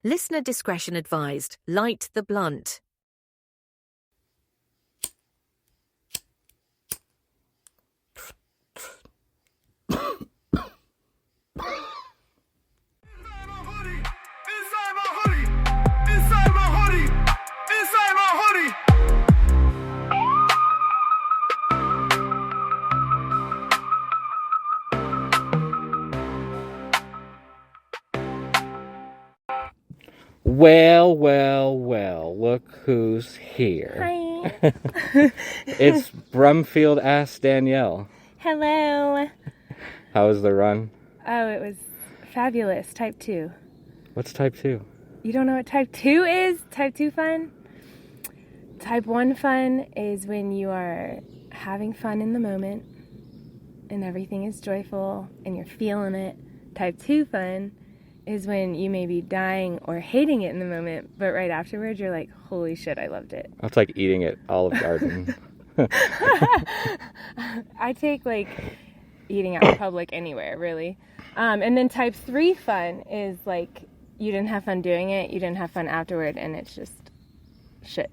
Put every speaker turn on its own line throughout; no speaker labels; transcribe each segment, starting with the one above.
Listener discretion advised. Light the blunt.
Well, look who's here.
Hi.
It's Brumfield Ask Danielle.
Hello.
How was the run?
Oh, it was fabulous. Type 2.
What's type 2?
You don't know what type 2 is? Type 2 fun? Type 1 fun is when you are having fun in the moment and everything is joyful and you're feeling it. Type 2 fun is when you may be dying or hating it in the moment, but right afterwards you're like, holy shit, I loved it.
That's like eating at Olive Garden.
I take like eating out in public anywhere, really. And then type 3 fun is like you didn't have fun doing it, you didn't have fun afterward, and it's just shit.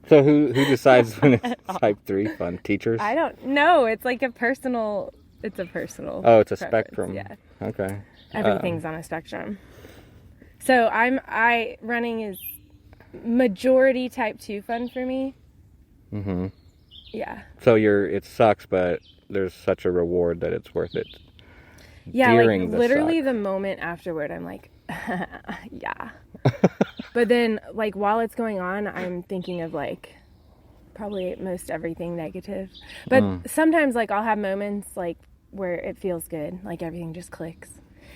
So who decides when it's type 3 fun? Teachers?
I don't know. It's like a personal. Oh, it's a
preference. Spectrum.
Yeah.
Okay.
Everything's on a spectrum. So running is majority type 2 fun for me.
Mm-hmm.
Yeah.
So it sucks, but there's such a reward that it's worth it.
Yeah,
During
like literally
suck.
the moment afterward, I'm like, yeah. But then, like, while it's going on, I'm thinking of, like, probably most everything negative. But sometimes, like, I'll have moments, like, where it feels good. Like, everything just clicks.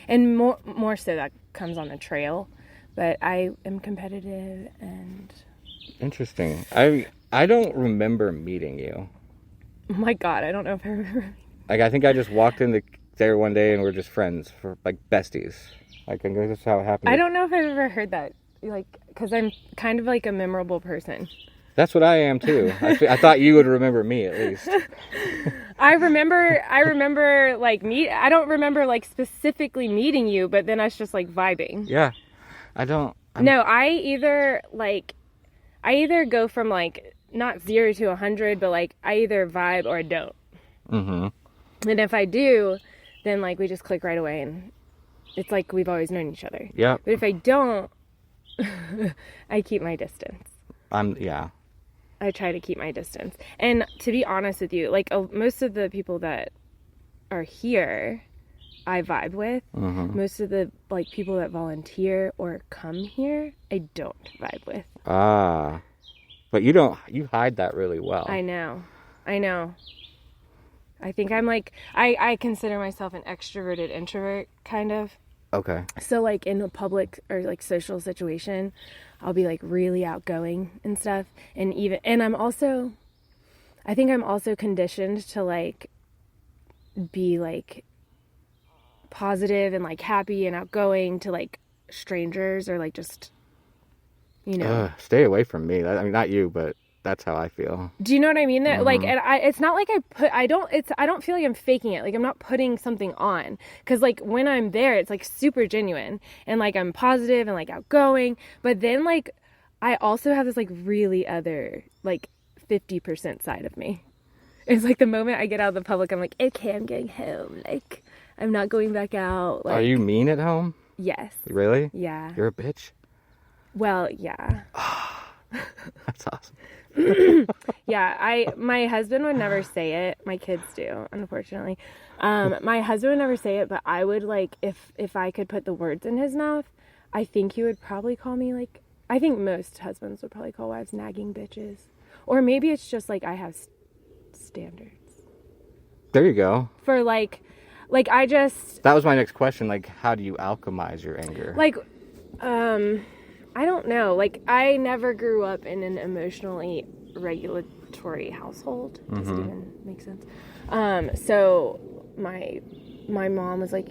And more so that comes on the trail. But I am competitive and...
Interesting. I don't remember meeting you.
Oh, my God. I don't know if I remember.
Like, I think I just walked in there one day and we're just friends, for like besties. Like, I guess that's how it happened.
I don't know if I've ever heard that. Like, because I'm kind of like a memorable person.
That's what I am too. I thought you would remember me at least.
I remember like I don't remember like specifically meeting you, but then us just like vibing.
Yeah.
No, I either go from like not 0 to 100, but like I either vibe or I don't. Mm-hmm. And if I do, then like we just click right away and it's like we've always known each other.
Yeah.
But if I don't, I keep my distance.
Yeah.
I try to keep my distance. And to be honest with you, like most of the people that are here, I vibe with. Mm-hmm. Most of the like people that volunteer or come here, I don't vibe with.
Ah. But you hide that really well.
I know. I think I'm like, I consider myself an extroverted introvert, kind of.
Okay.
So like in a public or like social situation, I'll be like really outgoing and stuff. And I think I'm also conditioned to like be like positive and like happy and outgoing to like strangers or like just, you know.
Stay away from me. I mean, not you, but that's how I feel.
Do you know what I mean? That like, and it's not like I don't feel like I'm faking it. Like I'm not putting something on. Cause like when I'm there, it's like super genuine and like I'm positive and like outgoing. But then like, I also have this like really other like 50% side of me. It's like the moment I get out of the public, I'm like, okay, I'm going home. Like I'm not going back out. Like,
are you mean at home?
Yes.
Really?
Yeah.
You're a bitch?
Well, yeah.
That's awesome.
Yeah, my husband would never say it. My kids do, unfortunately. My husband would never say it, but I would like if I could put the words in his mouth, I think he would probably call me like I think most husbands would probably call wives nagging bitches. Or maybe it's just like I have standards.
There you go.
For like I just
that was my next question. Like, how do you alchemize your anger?
Like, I don't know. Like, I never grew up in an emotionally regulatory household. Does it even make sense? So my mom was like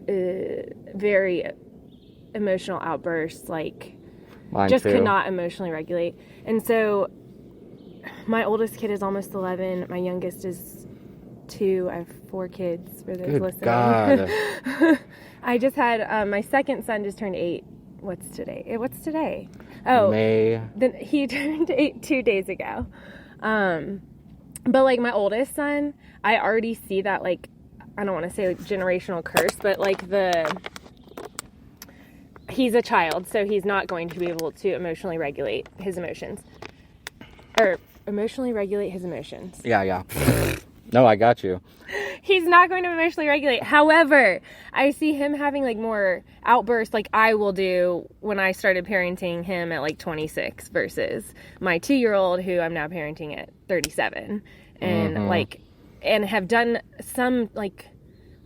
very emotional outbursts, like
Mine
just
too.
could not emotionally regulate. And so my oldest kid is almost 11. My youngest is 2. I have 4 kids for those
Good
listening.
God.
I just had my second son just turned 8 what's today? What's today? Oh,
May.
Then he turned 8 2 days ago. But like my oldest son, I already see that, like, I don't want to say like generational curse, but like he's a child, so he's not going to be able to emotionally regulate his emotions. Or emotionally regulate his emotions.
Yeah. No, I got you.
He's not going to emotionally regulate. However, I see him having like more outbursts like I will do when I started parenting him at like 26 versus my 2-year-old who I'm now parenting at 37. And like, and have done some, like,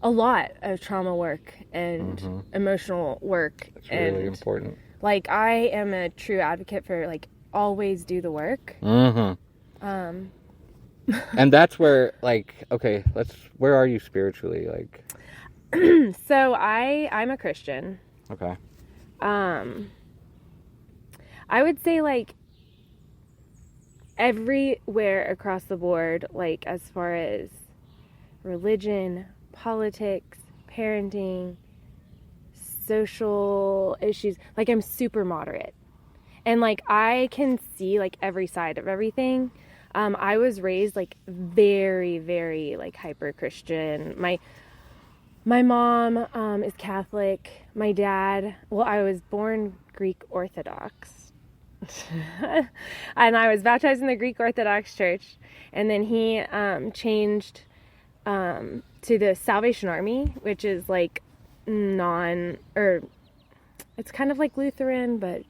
a lot of trauma work and emotional work.
It's really important.
Like, I am a true advocate for, like, always do the work.
And that's where, like, okay, where are you spiritually? Like,
so I'm a Christian.
Okay.
I would say, like, everywhere across the board, like, as far as religion, politics, parenting, social issues, like, I'm super moderate. And, like, I can see, like, every side of everything. I was raised, like, very, very, like, hyper-Christian. My mom is Catholic. My dad, well, I was born Greek Orthodox. And I was baptized in the Greek Orthodox Church. And then he changed to the Salvation Army, which is, like, it's kind of like Lutheran, but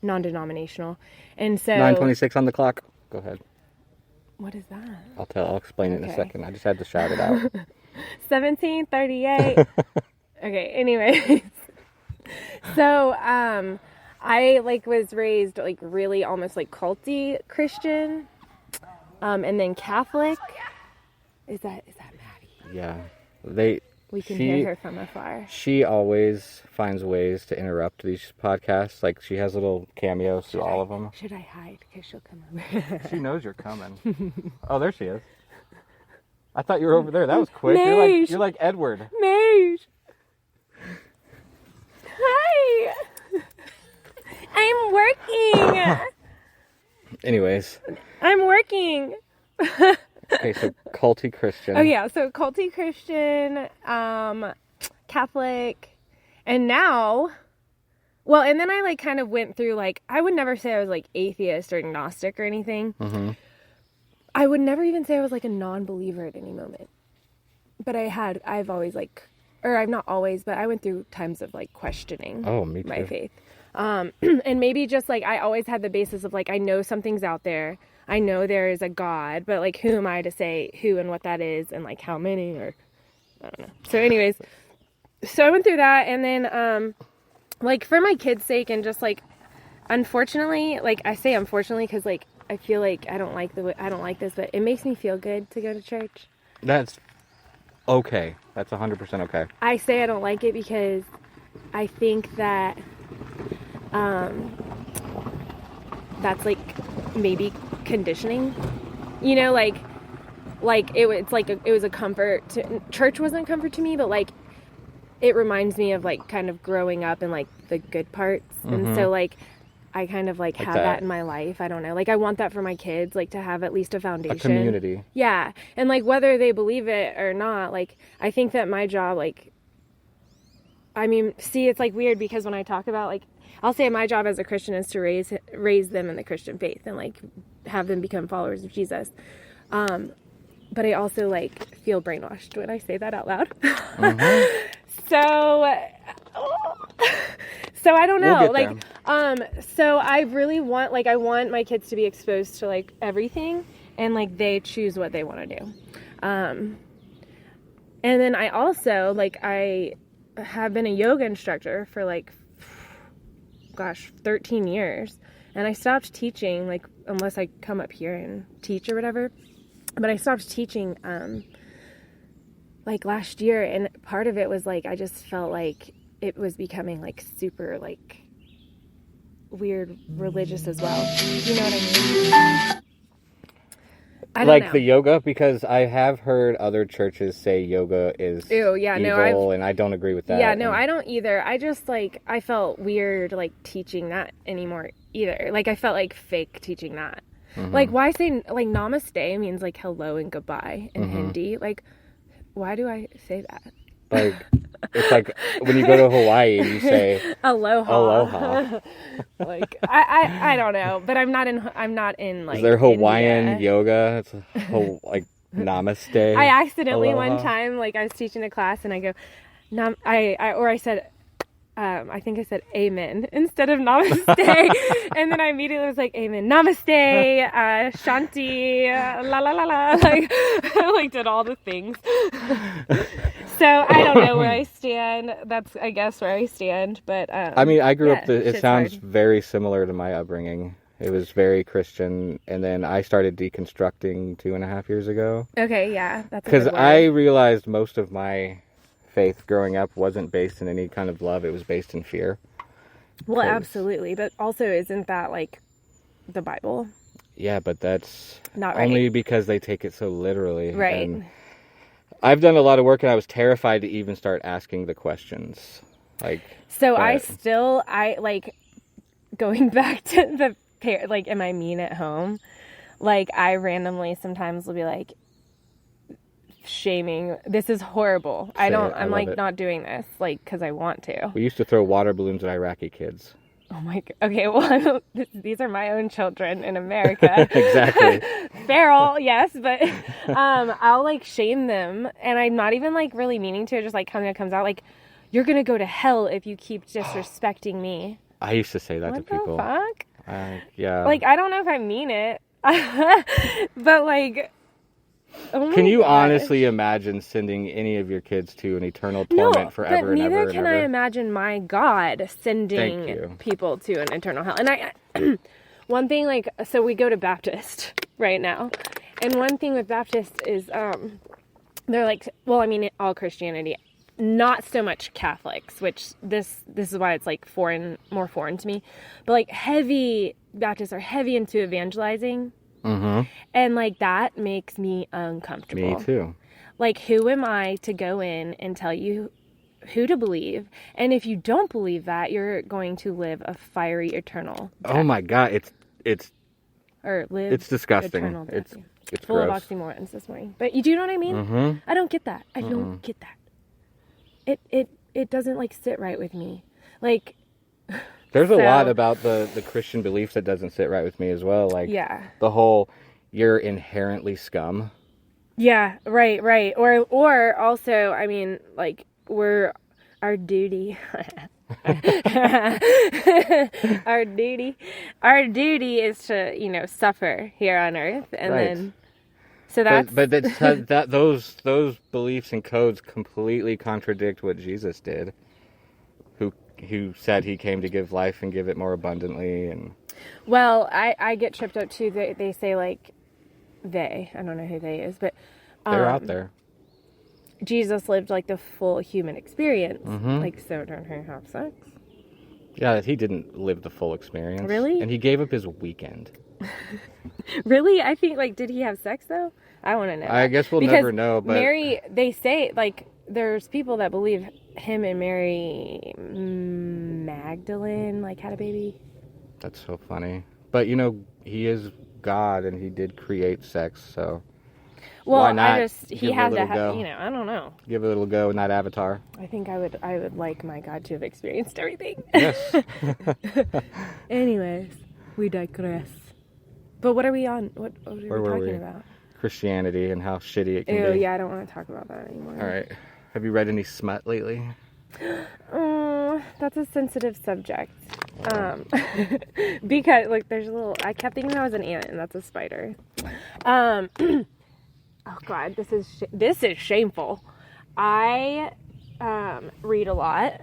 non-denominational. And so
9:26 on the clock. Go ahead.
What is that?
I'll explain it in a second. I just had to shout it out.
1738. Okay, anyways. So, I, like, was raised, like, really almost, like, culty Christian. And then Catholic. Is that Maddie?
Yeah.
We can hear her from afar.
She always finds ways to interrupt these podcasts. Like, she has little cameos through all of them.
Should I hide? Because she'll come over.
She knows you're coming. Oh, there she is. I thought you were over there. That was quick.
Mage.
You're like Edward.
Mage. Hi. I'm working.
Anyways.
I'm working.
Okay, so culty Christian.
Oh yeah, so culty Christian, Catholic, and now, well, and then I, like, kind of went through, like, I would never say I was, like, atheist or agnostic or anything. I would never even say I was, like, a non-believer at any moment. But I've always, like, or I've not always, but I went through times of, like, questioning
Me too.
my faith. And maybe just, like, I always had the basis of, like, I know something's out there. I know there is a God, but, like, who am I to say who and what that is and, like, how many, or I don't know. So anyways, so I went through that, and then, like, for my kids' sake, and just, like, unfortunately, like, I say unfortunately because, like, I feel like I don't like this, but it makes me feel good to go to church.
That's okay. That's 100% okay.
I say I don't like it because I think that that's, like, maybe conditioning, you know, like it was a comfort to, church wasn't comfort to me, but, like, it reminds me of, like, kind of growing up and, like, the good parts. And so, like, I kind of, like have that in my life. I don't know, like, I want that for my kids, like, to have at least a foundation,
a community.
Yeah. And, like, whether they believe it or not, like, I think that my job, like, I mean, see, it's, like, weird because when I talk about, like, I'll say my job as a Christian is to raise them in the Christian faith and, like, have them become followers of Jesus. But I also, like, feel brainwashed when I say that out loud. So I don't know.
We'll
like, so I really want, like, I want my kids to be exposed to, like, everything, and, like, they choose what they want to do. And then I also, like, I have been a yoga instructor for, like, 13 years, and I stopped teaching, like, unless I come up here and teach or whatever, but I stopped teaching, like, last year, and part of it was, like, I just felt like it was becoming, like, super, like, weird religious as well. Do you know what I I don't
like
know.
the yoga, because I have heard other churches say yoga is
Ew, yeah,
evil, and I don't agree with that.
Yeah, no, I don't either. I just, like, I felt weird, like, teaching that anymore either. Like, I felt like fake teaching that. Like, why say, like, namaste means, like, hello and goodbye in Hindi. Like, why do I say that?
Like, it's like when you go to Hawaii and you say
Aloha.
aloha.
Like, I don't know, but I'm not in like,
Is there Hawaiian
India.
yoga? It's like namaste.
I accidentally
aloha.
one time, like, I was teaching a class and I go, I said, I think I said amen instead of namaste. And then I immediately was like, amen, namaste, shanti, la la la la. Like, I like did all the things. So I don't know where I stand. That's, I guess, where I stand. But
I mean, I grew up, it
shit's
sounds
hard.
very similar to my upbringing. It was very Christian. And then I started deconstructing 2.5 years ago.
Okay, yeah. That's a
Because
good word.
I realized most of my faith growing up wasn't based in any kind of love. It was based in fear.
Well,
'Cause-
absolutely. But also, isn't that like the Bible?
Yeah, but that's
Not right.
only because they take it so literally.
Right.
And I've done a lot of work, and I was terrified to even start asking the questions. Like,
So
but-
I like going back to like, am I mean at home? Like, I randomly sometimes will be like shaming. This is horrible.
Say it. I
I'm
love
like
it.
not doing this, like, because I want to.
we used to throw water balloons at Iraqi kids.
Oh my God. Okay, well, these are my own children in America.
Exactly.
Feral, yes, but I'll like shame them, and I'm not even like really meaning to. It just like kind of comes out like, you're gonna go to hell if you keep disrespecting me.
I used to say that
What
to people.
the fuck?
Yeah.
Like, I don't know if I mean it, but like, oh my
Can you
gosh.
honestly imagine sending any of your kids to an eternal
No,
torment forever
but
and
neither
ever and
can
ever?
I imagine my God sending
you.
people to an eternal hell. And I, one thing, like, so we go to Baptist right now, and one thing with Baptist is, they're like, well, I mean, all Christianity, not so much Catholics, which this is why it's like more foreign to me, but like Baptists are heavy into evangelizing.
Mm-hmm.
And like, that makes me uncomfortable.
Me too.
Like, who am I to go in and tell you who to believe? And if you don't believe that, you're going to live a fiery eternal death.
Oh my God, it's
Or live
disgusting.
eternal death.
It's
full
gross.
of oxymorons this morning. But you do know what I mean?
Mm-hmm.
I don't get that. I don't get that. It doesn't like sit right with me. Like,
There's a
So-
lot about the Christian beliefs that doesn't sit right with me as well. Like,
yeah.
the whole, you're inherently scum.
Yeah, right. Or also, I mean, like, our duty our duty is to, suffer here on earth, and
Right.
then so that's
But those beliefs and codes completely contradict what Jesus did, who said he came to give life and give it more abundantly. And
well, I get tripped up too. They say, like, I don't know who they is, but
they're out there.
Jesus lived like the full human experience.
Mm-hmm.
Like, so don't he have sex?
Yeah, he didn't live the full experience.
Really?
And he gave up his weekend.
Really? I think, like, did he have sex though? I want to know.
I guess we'll
Because
never know, but
Mary, they say, like, there's people that believe him and Mary Magdalene, like, had a baby.
that's so funny. But he is God, and he did create sex, so
Well,
why not
he
give it a
had to
little
have,
go?
I don't know.
Give it a little go in that avatar.
I think I would like my God to have experienced everything.
Yes.
Anyways, we digress. But what are we on? What are we
Where were
talking
we?
about?
Christianity and how shitty it can
Ew,
be.
yeah, I don't want to talk about that anymore.
All right. Have you read any smut lately?
That's a sensitive subject. Because, like, there's a little, I kept thinking I was an ant, and that's a spider. Oh God, this is shameful. I read a lot,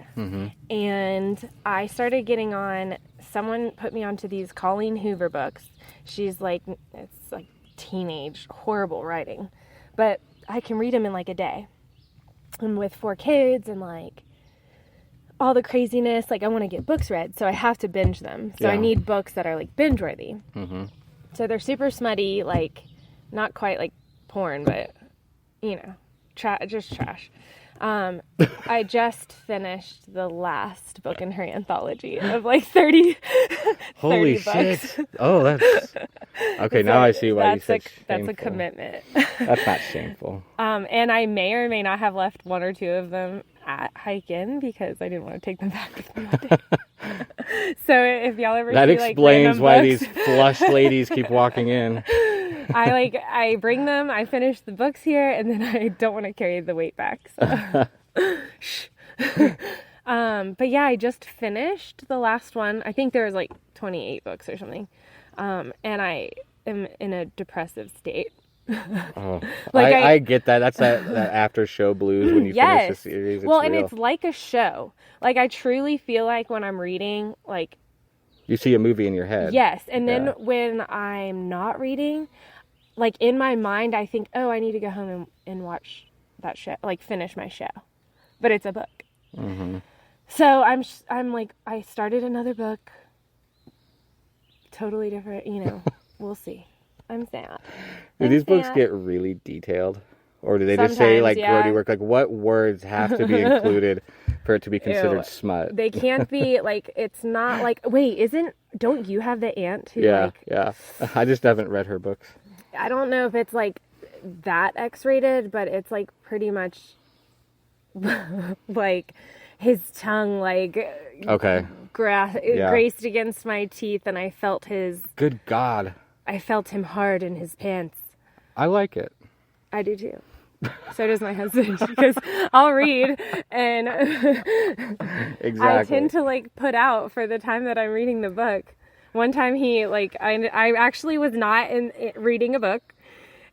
and I started getting on. Someone put me onto these Colleen Hoover books. She's like, it's like teenage horrible writing, but I can read them in like a day. And with 4 kids and like all the craziness, like, I want to get books read, so I have to binge them. So I
Yeah.
need books that are like binge worthy.
Mm-hmm.
So they're super smutty, like Not quite like porn, but, you know, just trash. I just finished the last book in her anthology of like 30
Holy
30
shit.
books.
Oh, that's... Okay, now I see why you said shameful.
That's a commitment.
That's not shameful.
And I may or may not have left one or two of them at Hike In because I didn't want to take them back with me one day. So if y'all ever
that
see,
explains
like,
why
books,
these flushed ladies keep walking in.
I bring them, I finish the books here, and then I don't want to carry the weight back. So. But yeah, I just finished the last one. I think there was like 28 books or something. And I am in a depressive state.
Oh, I get that. That's that after show blues when you finish the series.
Well, and it's like a show. Like, I truly feel like when I'm reading, like...
You see a movie in your head.
Yes, and then when I'm not reading, like, in my mind, I think, oh, I need to go home and watch that show, like, finish my show. But it's a book.
Mm-hmm.
So I'm like, I started another book. Totally different, you know. We'll see. I'm sad.
Do these books get really detailed? Or do they just say, like, grody work? Like, what words have to be included for it to be considered smut?
They can't be, like, it's not like, wait, don't you have the aunt who,
Yeah. I just haven't read her books.
I don't know if it's, like, that X-rated, but it's, like, pretty much, like, his tongue, like, graced against my teeth, and I felt his...
Good God.
I felt him hard in his pants.
I like it.
I do too. So does my husband, because I'll read and
Exactly.
I tend to like put out for the time that I'm reading the book. One time he like I actually was not reading a book.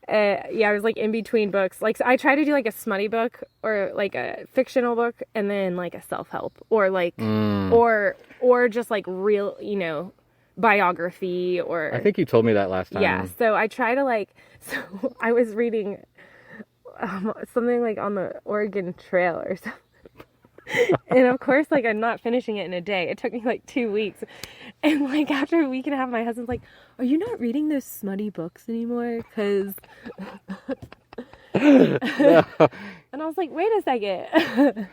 I was like in between books. Like, so I try to do like a smutty book or like a fictional book and then like a self-help or like or just like real, you know, biography or...
I think you told me that last time.
Yeah, so I try to like... So I was reading something like on the Oregon Trail or something. And of course, like, I'm not finishing it in a day. It took me like 2 weeks. And like after a week and a half, my husband's like, are you not reading those smutty books anymore? Because... And I was like, wait a second.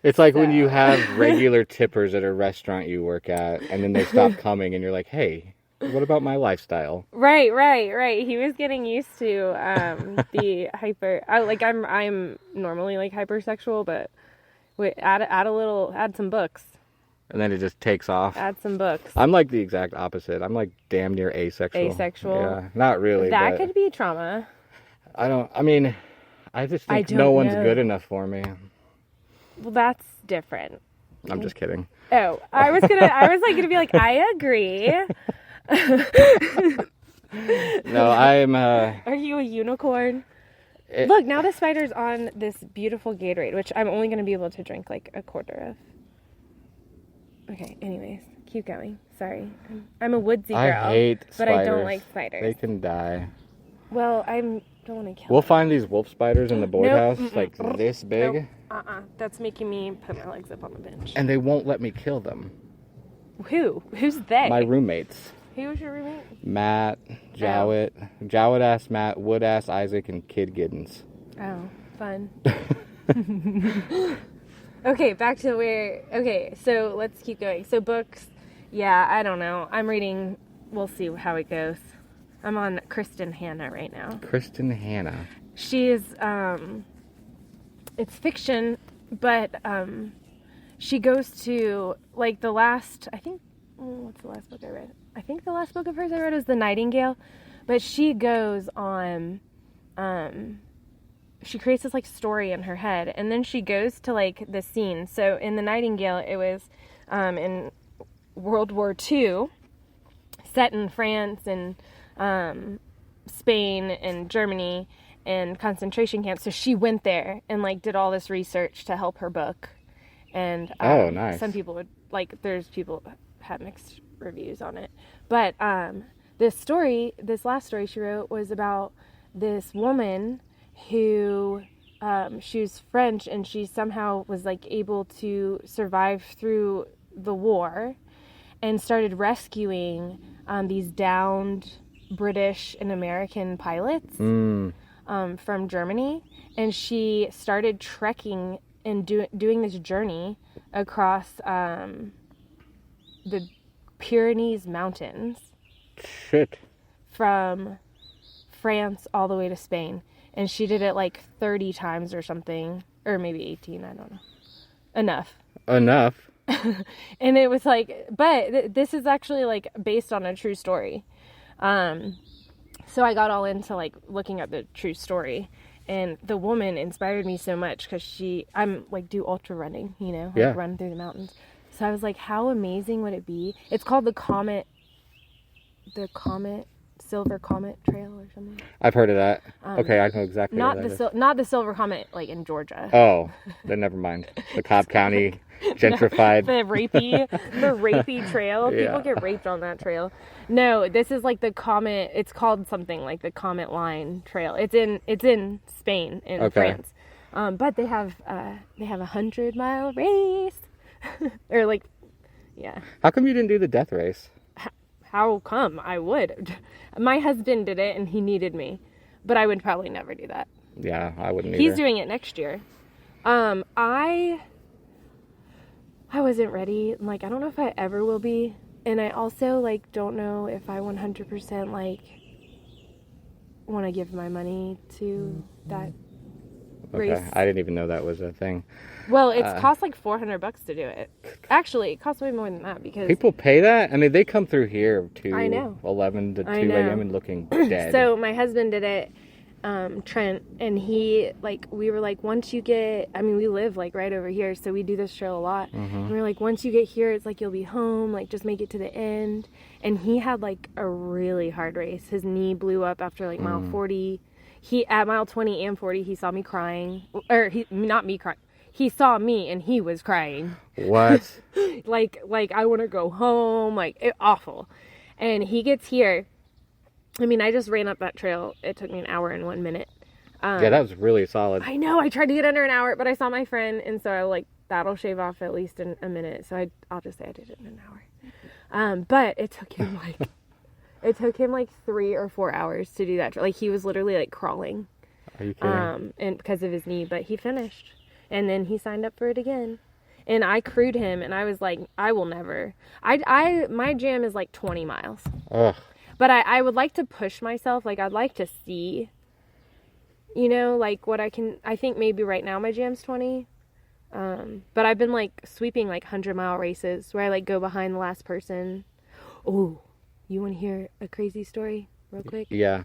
It's like when you have regular tippers at a restaurant you work at, and then they stop coming, and you're like, hey, what about my lifestyle?
Right. He was getting used to the hyper... I'm normally like hypersexual, but add some books.
And then it just takes off.
Add some books.
I'm like the exact opposite. I'm like damn near asexual.
Asexual?
Yeah, not really.
That could be trauma.
I just think no one's good enough for me.
Well, that's different.
I'm just kidding.
Oh, I was gonna be like, I agree.
No, I'm...
Are you a unicorn? Look, now the spider's on this beautiful Gatorade, which I'm only gonna be able to drink like a quarter of. Okay, anyways, keep going. Sorry. I'm a woodsy girl.
I hate spiders.
But I don't like spiders.
They can die.
Well, I don't want to kill
We'll
them.
find these wolf spiders in the board house, like this big.
Nope. That's making me put my legs up on the bench.
And they won't let me kill them.
Who? Who's they?
My roommates.
Who was your roommate?
Matt, Jowett, Jowett-ass Matt, Wood-ass Isaac, and Kid Giddens.
Oh, fun. Okay, back to where... Okay, so let's keep going. So books, yeah, I don't know. I'm reading... We'll see how it goes. I'm on Kristen Hanna right now. Kristen Hanna. She is... It's fiction, but she goes to... Like, the last... I think... What's the last book I read? I think the last book of hers I read was The Nightingale. But she goes on... she creates this like story in her head, and then she goes to like the scene. So in The Nightingale, it was in World War II, set in France and Spain and Germany and concentration camps. So she went there and like did all this research to help her book. And
nice.
Some people would like. There's people had mixed reviews on it, but this last story she wrote was about this woman who she was French, and she somehow was like able to survive through the war and started rescuing these downed British and American pilots from Germany, and she started trekking and doing this journey across the Pyrenees Mountains.
Shit.
From France all the way to Spain. And she did it like 30 times or something. Or maybe 18, I don't know. Enough. And it was like, but this is actually like based on a true story. So I got all into like looking at the true story. And the woman inspired me so much because I'm like do ultra running, you know, like run through the mountains. So I was like, how amazing would it be? It's called the Silver Comet Trail or something.
I've heard of that. Okay, I know exactly
not
what that
the not the Silver Comet like in Georgia.
Oh, then never mind. The Cobb County gentrified.
The rapey trail. People get raped on that trail. No, this is like the Comet. It's called something like the Comet Line Trail. It's in Spain in France. But they have a 100-mile race. Or like, yeah.
How come you didn't do the death race?
How come? I would. My husband did it and he needed me. But I would probably never do that.
Yeah, I wouldn't either.
He's doing it next year. I wasn't ready. Like, I don't know if I ever will be. And I also, like, don't know if I 100%, like, want to give my money to that race.
Okay, I didn't even know that was a thing.
Well, it's cost like $400 to do it. Actually, it costs way more than that because
people pay that. I mean, they come through here to
I know.
11 to 2 a.m. and looking dead.
So my husband did it, Trent, and we were like, once you get, I mean, we live like right over here, so we do this trail a lot. And we were like, once you get here, it's like you'll be home. Like, just make it to the end. And he had like a really hard race. His knee blew up after like mile 40. At mile 20 and 40, he saw me crying, or not me crying. He saw me and he was crying.
What?
like I want to go home. Awful. And he gets here. I mean, I just ran up that trail. It took me an hour and 1 minute.
Yeah, that was really solid.
I know. I tried to get under an hour, but I saw my friend, and so I like that'll shave off at least in a minute. So I'll just say I did it in an hour. But it took him like 3 or 4 hours to do that. Like he was literally like crawling.
Are you kidding?
And because of his knee, but he finished. And then he signed up for it again. And I crewed him, and I was like, I will never. My jam is like 20 miles.
Ugh.
But I would like to push myself. Like, I'd like to see, you know, like what I can. I think maybe right now my jam's 20. But I've been like sweeping like 100-mile races where I like go behind the last person. Oh, you want to hear a crazy story real quick?
Yeah.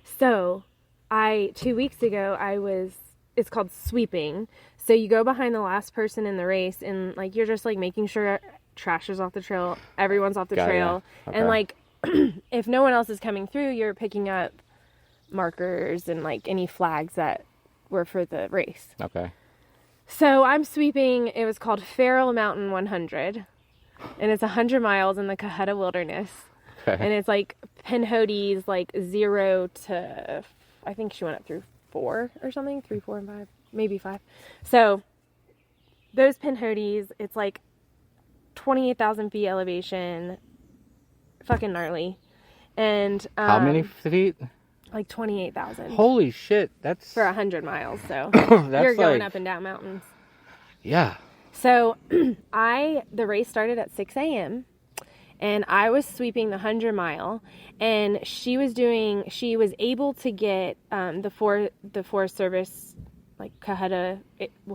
So 2 weeks ago, it's called sweeping. So you go behind the last person in the race and like, you're just like making sure trash is off the trail. Everyone's off the trail.
Yeah. Okay.
And like, if no one else is coming through, you're picking up markers and like any flags that were for the race.
Okay.
So I'm sweeping. It was called Farrell Mountain 100. And it's 100 miles in the Caheta Wilderness.
Okay.
And it's like pinhotties, like 0 to, I think she went up through 4 or something, 3, 4, and 5, maybe 5. So those pinhotties, it's like 28,000 feet elevation, fucking gnarly. And
how many feet?
Like 28,000.
Holy shit, that's
for 100 miles. So
that's
you're going
like,
up and down mountains.
Yeah.
So the race started at 6 a.m. and I was sweeping the 100-mile, and she was able to get the Forest Service, like Caheta,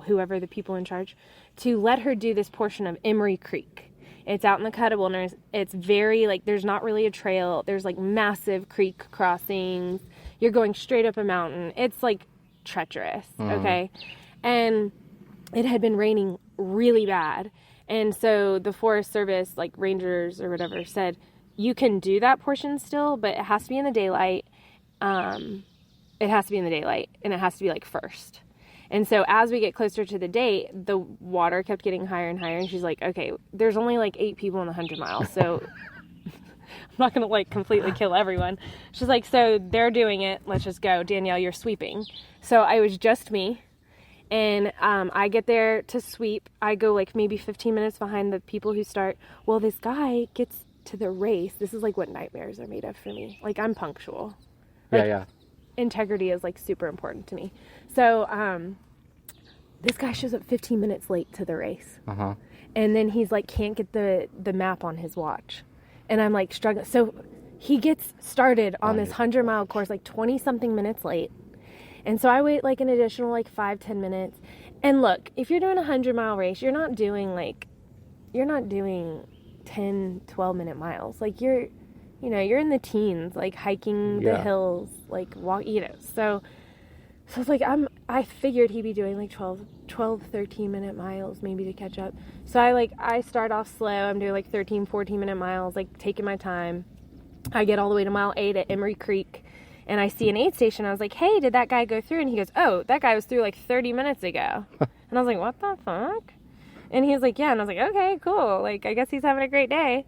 whoever the people in charge, to let her do this portion of Emery Creek. It's out in the Caheta Wilderness. It's very, like, there's not really a trail. There's, like, massive creek crossings. You're going straight up a mountain. It's, like, treacherous, okay? And it had been raining really bad. And so the Forest Service, like, rangers or whatever, said, you can do that portion still, but it has to be in the daylight. It has to be in the daylight, and it has to be, like, first. And so as we get closer to the date, the water kept getting higher and higher. And she's like, okay, there's only like 8 people in the 100 miles. So I'm not going to like completely kill everyone. She's like, so they're doing it. Let's just go. Danielle, you're sweeping. So I was just me. And I get there to sweep. I go like maybe 15 minutes behind the people who start. Well, this guy gets to the race, this is like what nightmares are made of for me. Like, I'm punctual. Like,
yeah.
Integrity is like super important to me. So, this guy shows up 15 minutes late to the race.
Uh-huh.
And then he's like, can't get the map on his watch. And I'm like struggling. So he gets started on this 100-mile course like 20 something minutes late. And so I wait like an additional like 5-10 minutes. And look, if you're doing a 100-mile race, you're not doing 10, 12 minute miles. Like you're in the teens, like hiking the hills, like walk, So it's like, I figured he'd be doing like 12, 13 minute miles maybe to catch up. So I start off slow. I'm doing like 13, 14 minute miles, like taking my time. I get all the way to mile 8 at Emery Creek, and I see an aid station. I was like, hey, did that guy go through? And he goes, oh, that guy was through like 30 minutes ago. And I was like, what the fuck? And he was like, yeah. And I was like, okay, cool. Like, I guess he's having a great day.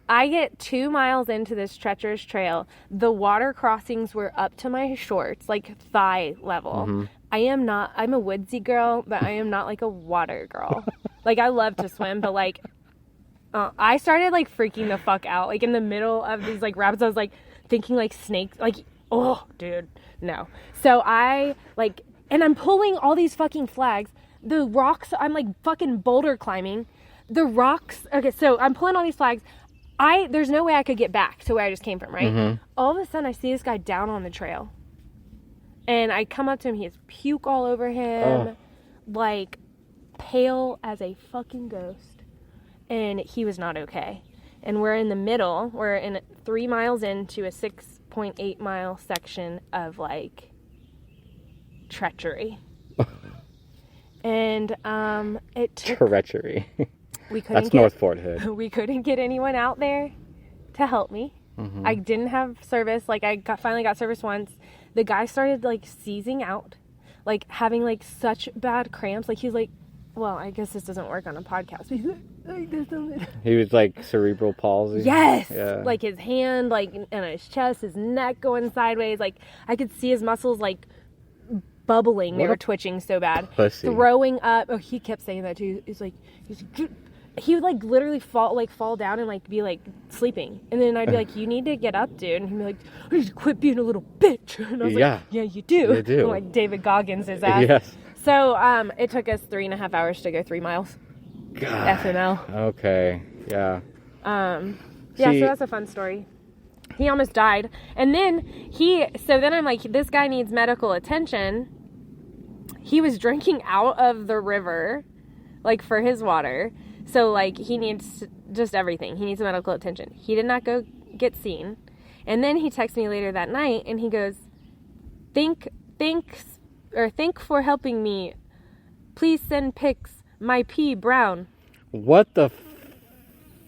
I get 2 miles into this treacherous trail. The water crossings were up to my shorts, like thigh level.
Mm-hmm.
I'm a woodsy girl, but I am not like a water girl. Like, I love to swim, but like, I started like freaking the fuck out. Like in the middle of these like rapids, I was like thinking like snakes, like, oh dude, no. So I like, and I'm pulling all these fucking flags. The rocks, I'm like fucking boulder climbing. The rocks, okay, so I'm pulling all these flags. There's no way I could get back to where I just came from, right?
Mm-hmm.
All of a sudden I see this guy down on the trail. And I come up to him, he has puke all over him, like pale as a fucking ghost. And he was not okay. And we're in the middle. We're in 3 miles into a 6.8 mile section of like treachery. And it took
Treachery.
That's
North Fort Hood.
We couldn't get anyone out there to help me.
Mm-hmm.
I didn't have service. Like finally got service once. The guy started like seizing out, like having like such bad cramps. Like he was like, well, I guess this doesn't work on a podcast.
He was like cerebral palsy.
Yes.
Yeah. Like
his hand, like and his chest, his neck going sideways. Like I could see his muscles like bubbling. They were twitching so bad.
Pussy.
Throwing up. Oh, he kept saying that too. He would like literally fall down and like be like sleeping, and then I'd be like, "You need to get up, dude." And he'd be like, "I need to quit being a little bitch." And I was like, "Yeah, you do."
You do.
I'm like David Goggins his ass.
Yes.
So it took us 3.5 hours to go 3 miles.
God.
FML.
Okay. Yeah.
So that's a fun story. He almost died, and then then I'm like, this guy needs medical attention. He was drinking out of the river, like for his water. So, like, he needs just everything. He needs medical attention. He did not go get seen. And then he texts me later that night, and he goes, thank for helping me. Please send pics. My pee brown.
What the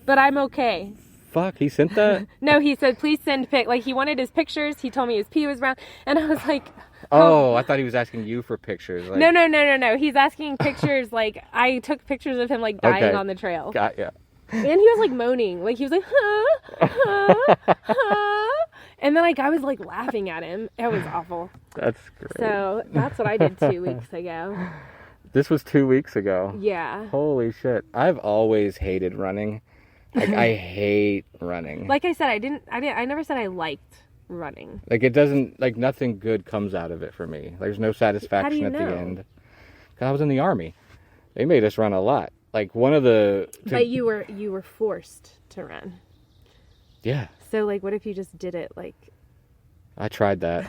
But I'm okay.
fuck? He sent that?
No, he said, please send pic. Like, he wanted his pictures. He told me his pee was brown. And I was like...
Oh, I thought he was asking you for pictures. Like...
No. He's asking pictures. Like, I took pictures of him, like, dying on the trail.
Got ya.
And he was, like, moaning. Like, he was like, And then, like, I was, like, laughing at him. It was awful.
That's great.
So, that's what I did 2 weeks ago.
This was 2 weeks ago.
Yeah.
Holy shit. I've always hated running. Like, I hate running.
Like I said, I never said I liked running.
Like, it doesn't, like, nothing good comes out of it for me. There's no satisfaction at the end. Because I was in the Army. They made us run a lot. Like, one of the...
But you were forced to run.
Yeah.
So, like, what if you just did it, like...
I tried that.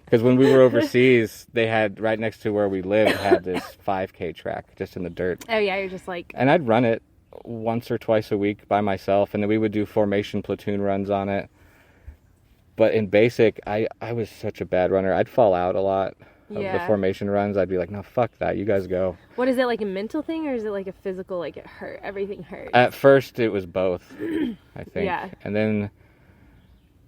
Because when we were overseas, they had, right next to where we lived, had this 5K track just in the dirt.
Oh, yeah, you're just like...
And I'd run it once or twice a week by myself, and then we would do formation platoon runs on it. But in basic, I was such a bad runner. I'd fall out a lot of the formation runs. I'd be like, no, fuck that. You guys go.
What is it, like a mental thing, or is it like a physical, like it hurt? Everything hurts?
At first, it was both, I think. Yeah. And then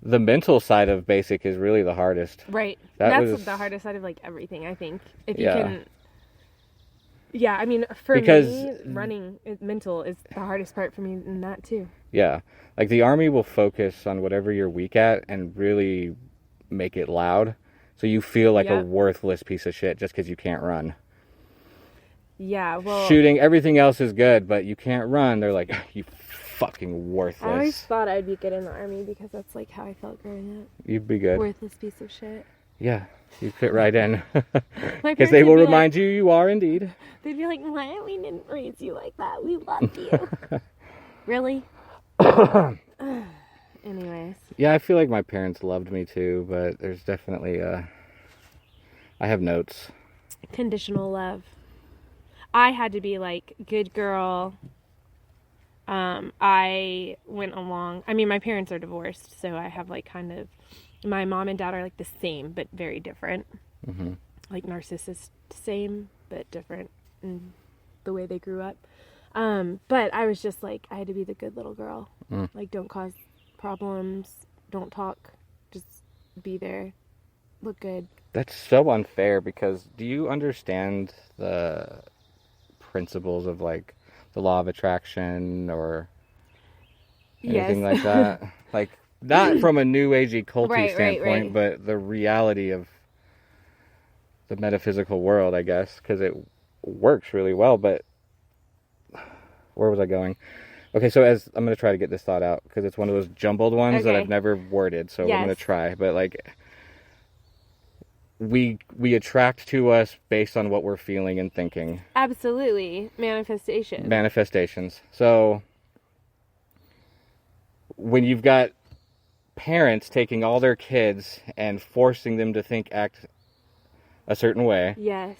the mental side of basic is really the hardest.
Right. That's the hardest side of, like, everything, I think. If you can... Yeah, I mean, for me, running mental is the hardest part for me in that, too.
Yeah. Like, the Army will focus on whatever you're weak at and really make it loud. So you feel like a worthless piece of shit just because you can't run.
Yeah, well...
Shooting, everything else is good, but you can't run. They're like, you fucking worthless.
I always thought I'd be good in the Army because that's like how I felt growing up.
You'd be good.
Worthless piece of shit.
Yeah, you fit right in. Because they will remind you you are indeed.
They'd be like, what? We didn't raise you like that. We loved you. Really? Anyways.
Yeah, I feel like my parents loved me too, but there's definitely I have notes.
Conditional love. I had to be like, good girl. I went along. I mean, my parents are divorced, so I have like kind of, my mom and dad are like the same, but very different.
Mm-hmm.
Like narcissist, same, but different in the way they grew up. But I was just like, I had to be the good little girl. Like, don't cause problems, don't talk, just be there, look good.
That's so unfair because do you understand the principles of like the law of attraction or anything like that? Like, not from a new agey culty standpoint, but the reality of the metaphysical world, I guess, because it works really well. But where was I going? Okay, so I'm going to try to get this thought out because it's one of those jumbled ones that I've never worded, so I'm going to try. But like, we attract to us based on what we're feeling and thinking.
Absolutely.
Manifestations. So when you've got parents taking all their kids and forcing them to act a certain way.
Yes.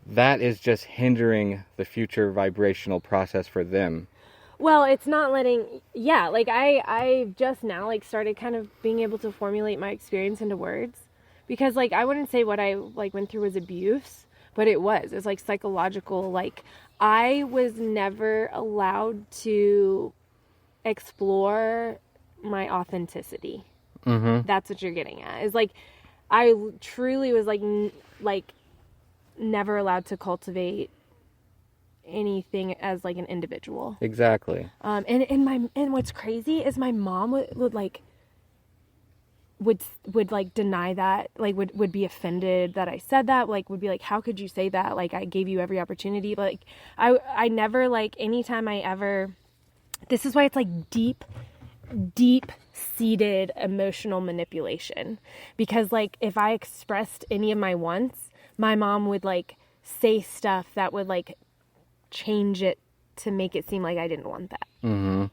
That is just hindering the future vibrational process for them.
Well, it's not letting, like I just now like started kind of being able to formulate my experience into words. Because, like, I wouldn't say what I, like, went through was abuse, but it was. It was, like, psychological. Like, I was never allowed to explore my authenticity. Mm-hmm. That's what you're getting at. Is, like, I truly was, like, never allowed to cultivate anything as, like, an individual.
Exactly.
And what's crazy is my mom would like, would like deny that, like would be offended that I said that, like would be like, how could you say that? Like, I gave you every opportunity. Like I never, like, anytime I ever, this is why it's like deep seated emotional manipulation, because like if I expressed any of my wants, my mom would like say stuff that would like change it to make it seem like I didn't want that.
Mm-hmm.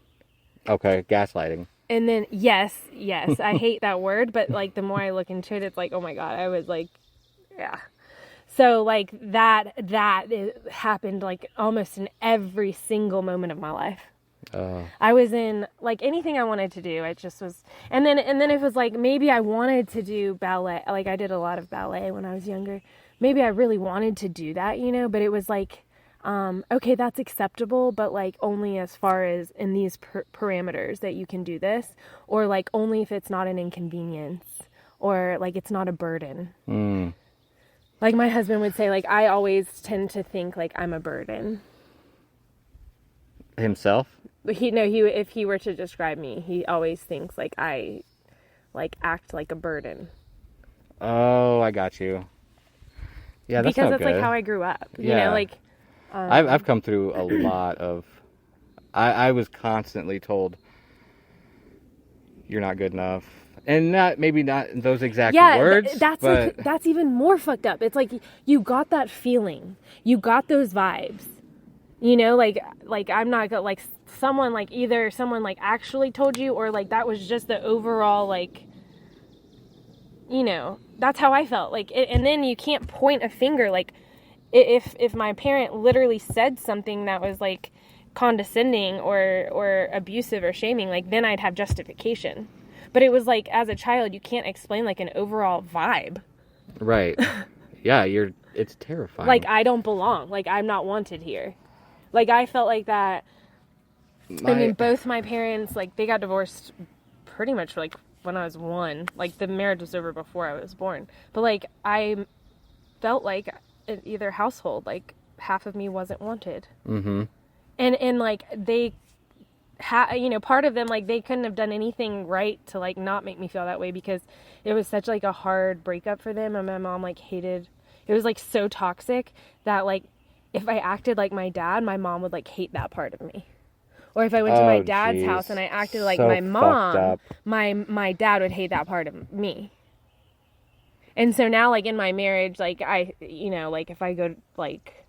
Okay, gaslighting.
And then, yes, I hate that word, but, like, the more I look into it, it's like, oh, my God, I was, like, yeah. So, like, that happened, like, almost in every single moment of my life. I was in, like, anything I wanted to do, it just was, and then it was, like, maybe I wanted to do ballet. Like, I did a lot of ballet when I was younger. Maybe I really wanted to do that, you know, but it was, like, okay, that's acceptable, but like only as far as in these parameters that you can do this, or like only if it's not an inconvenience, or like it's not a burden. Like my husband would say, like, I always tend to think like I'm a burden.
Himself?
If he were to describe me, he always thinks like I like act like a burden.
Oh, I got you. Yeah, that's
because
not
that's
good.
Like how I grew up. You know, like.
I've come through a lot of, I was constantly told, you're not good enough. And maybe not those exact words.
That's like, that's even more fucked up. It's like, you got that feeling. You got those vibes. You know, like I'm not gonna, like, someone, like, either someone, like, actually told you, or, like, that was just the overall, like, you know, that's how I felt. Like, and then you can't point a finger, like, if my parent literally said something that was like condescending or abusive or shaming, like then I'd have justification. But it was like, as a child, you can't explain like an overall vibe. Right.
Yeah, it's terrifying.
Like, I don't belong. Like, I'm not wanted here. Like, I felt like that. I mean, both my parents, like, they got divorced pretty much like when I was 1. Like, the marriage was over before I was born. But like, I felt like in either household, like, half of me wasn't wanted. Mm-hmm. And like, they you know, part of them, like, they couldn't have done anything right to like not make me feel that way, because it was such like a hard breakup for them, and my mom like hated it. Was like so toxic that like if I acted like my dad, my mom would like hate that part of me. Or if I went to my dad's house and I acted like my mom, my dad would hate that part of me. And so now, like, in my marriage, like, like, if I go, like,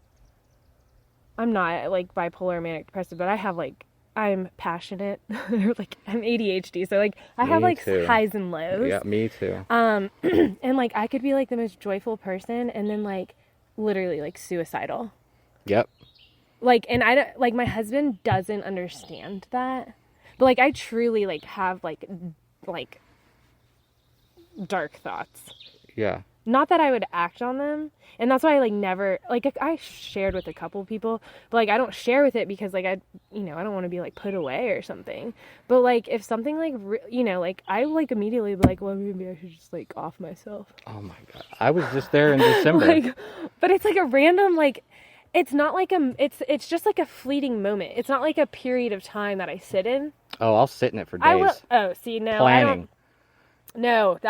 I'm not, like, bipolar or manic depressive, but I have, like, I'm passionate, or, like, I'm ADHD, so, like, I have, like, highs and lows.
Yeah, me too.
And, like, I could be, like, the most joyful person, and then, like, literally, like, suicidal.
Yep.
Like, and I don't, like, my husband doesn't understand that, but, like, I truly, like, have, like, dark thoughts.
Yeah.
Not that I would act on them. And that's why I, like, never, like, I shared with a couple people, but, like, I don't share with it because, like, I don't want to be, like, put away or something. But, like, if something, like, like, I, like, immediately be like, well, maybe I should just, like, off myself.
Oh, my God. I was just there in December.
Like, but it's, like, a random, like, it's not, like, it's just, like, a fleeting moment. It's not, like, a period of time that I sit in.
Oh, I'll sit in it for days.
Planning. I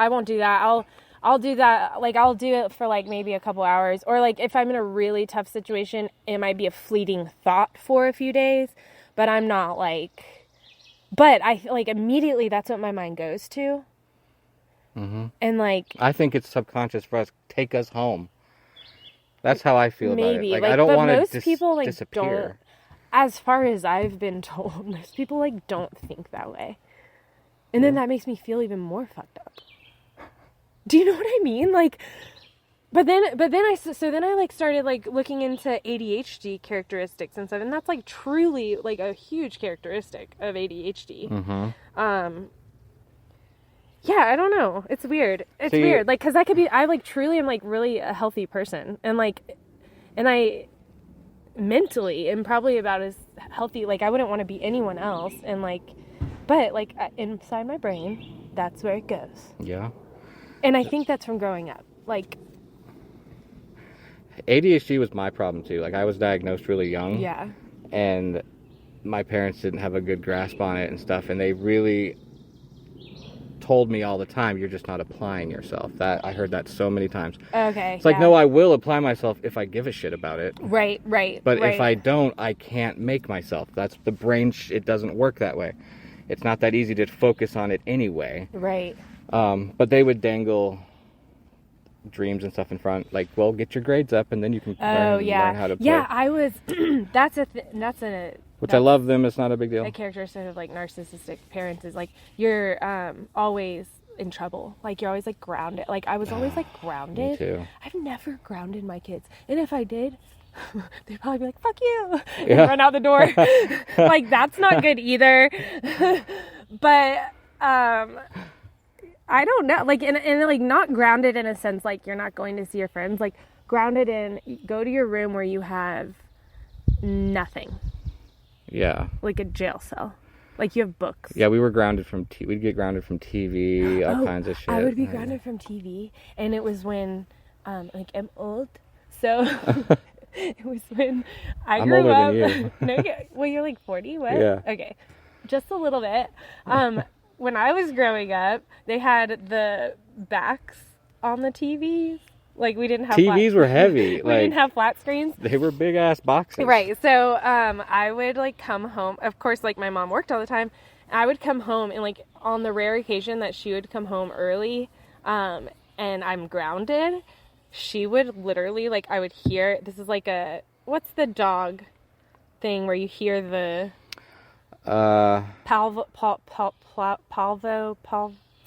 won't do that. I'll do that, like, I'll do it for, like, maybe a couple hours. Or, like, if I'm in a really tough situation, it might be a fleeting thought for a few days. But I'm not, like... But, immediately that's what my mind goes to.
Mm-hmm.
And, like...
I think it's subconscious for us. Take us home. That's how I feel about it.
Like,
I don't want to
don't...
disappear.
As far as I've been told, most people, like, don't think that way. And then that makes me feel even more fucked up. Do you know what I mean? Like, but then I like started like looking into ADHD characteristics and stuff, and that's like truly like a huge characteristic of ADHD.
Mm-hmm.
Yeah, I don't know. It's weird. It's weird. Like, cause I like truly am like really a healthy person, and I mentally am probably about as healthy. Like, I wouldn't want to be anyone else, and like, but like inside my brain, that's where it goes.
Yeah.
And I think that's from growing up. Like,
ADHD was my problem too. Like, I was diagnosed really young.
Yeah.
And my parents didn't have a good grasp on it and stuff. And they really told me all the time, you're just not applying yourself. That I heard that so many times.
Okay.
It's like, no, I will apply myself if I give a shit about it.
Right.
But if I don't, I can't make myself. That's the brain. It doesn't work that way. It's not that easy to focus on it anyway.
Right.
But they would dangle dreams and stuff in front, like, well, get your grades up and then you can learn how to play.
Yeah, I was,
Which I love them, it's not a big deal.
A characteristic of, like, narcissistic parents is, like, you're always in trouble. Like, you're always, like, grounded. Like, I was always, like, grounded.
Me too.
I've never grounded my kids. And if I did, they'd probably be like, fuck you, and run out the door. Like, that's not good either. But, I don't know, like, and like, not grounded in a sense, like, you're not going to see your friends, like, grounded in, go to your room where you have nothing.
Yeah.
Like a jail cell. Like, you have books.
Yeah, we were grounded from, we'd get grounded from TV, all kinds of shit.
I would be grounded from TV, and it was when, like, I'm old, so, it was when I grew up.
I'm older than you.
No, well, you're like 40, what?
Yeah.
Okay, just a little bit. When I was growing up, they had the backs on the TVs. Like, we didn't have
TVs were heavy.
We didn't have flat screens.
They were big ass boxes.
Right. So, I would, like, come home. Of course, like, my mom worked all the time. I would come home, and, like, on the rare occasion that she would come home early, and I'm grounded, she would literally, like, I would hear, this is like what's the dog thing where you hear the
I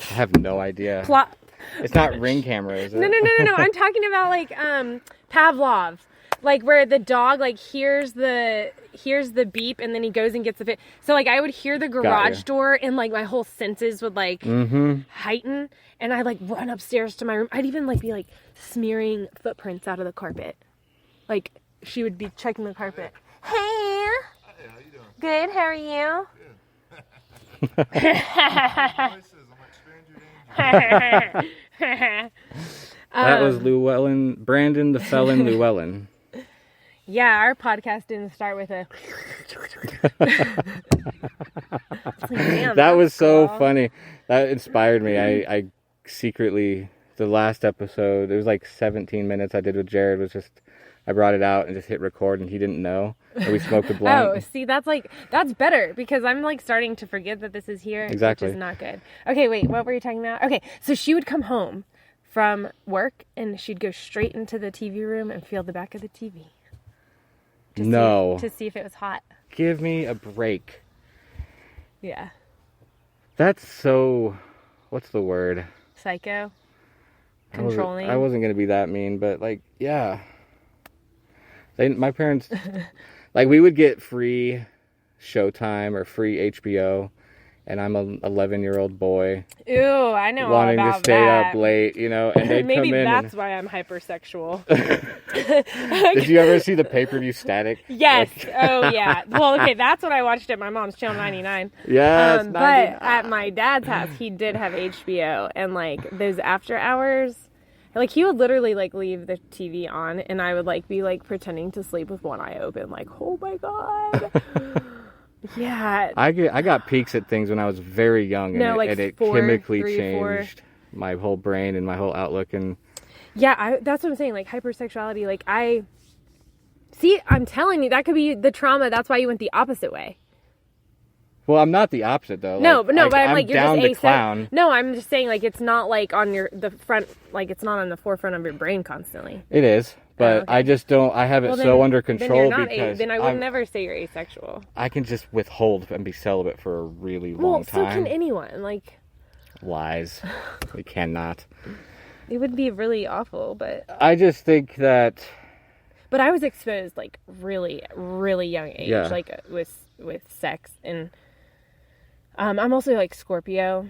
have no idea. It's not Ring camera, is it?
No. I'm talking about, like, Pavlov. Like, where the dog, like, hears the beep, and then he goes and gets the fit. So, like, I would hear the garage door, and, like, my whole senses would, like, heighten. And I'd, like, run upstairs to my room. I'd even, like, be, like, smearing footprints out of the carpet. Like, she would be checking the carpet. Hey!
Hey, how you doing?
Good, how are you?
That was Llewellyn, Brandon the Felon Llewellyn.
Yeah, our podcast didn't start with a...
That was so funny. That inspired me. I secretly, the last episode, it was like 17 minutes I did with Jared, was just I brought it out and just hit record, and he didn't know. And we smoked a blunt.
Oh, see, that's better, because I'm like starting to forget that this is here.
Exactly.
Which is not good. Okay, wait, what were you talking about? Okay, so she would come home from work and she'd go straight into the TV room and feel the back of the TV. To see if it was hot.
Give me a break.
Yeah.
That's so, what's the word?
Psycho. Controlling.
I wasn't going to be that mean, but like, yeah. My parents, like, we would get free Showtime or free HBO, and I'm an 11-year-old boy.
Ew, I know all about that.
Wanting to stay up late, you know, and they'd
Maybe
come in.
Maybe that's why I'm hypersexual.
Did you ever see the pay-per-view Static?
Yes. Oh, yeah. Well, okay, that's what I watched at my mom's, Channel 99.
Yes,
but at my dad's house, he did have HBO, and, like, those after hours, like, he would literally, like, leave the TV on, and I would, like, be, like, pretending to sleep with one eye open, like, oh, my God. Yeah. I
got peeks at things when I was very young, and it chemically changed my whole brain and my whole outlook. And
yeah, that's what I'm saying. Like, hypersexuality. Like, I'm telling you, that could be the trauma. That's why you went the opposite way.
Well, I'm not the opposite though.
But I'm like, you're
down
just
to clown.
No, I'm just saying, like, it's not like on the front, like, it's not on the forefront of your brain constantly.
It is. But
okay.
I just don't. I have it so under control because
then I would never say you're asexual.
I can just withhold and be celibate for a really long time.
Well, so can anyone. Like,
lies. We cannot.
It would be really awful, but
I just think that.
But I was exposed like really, really young age, like with sex, and I'm also like Scorpio.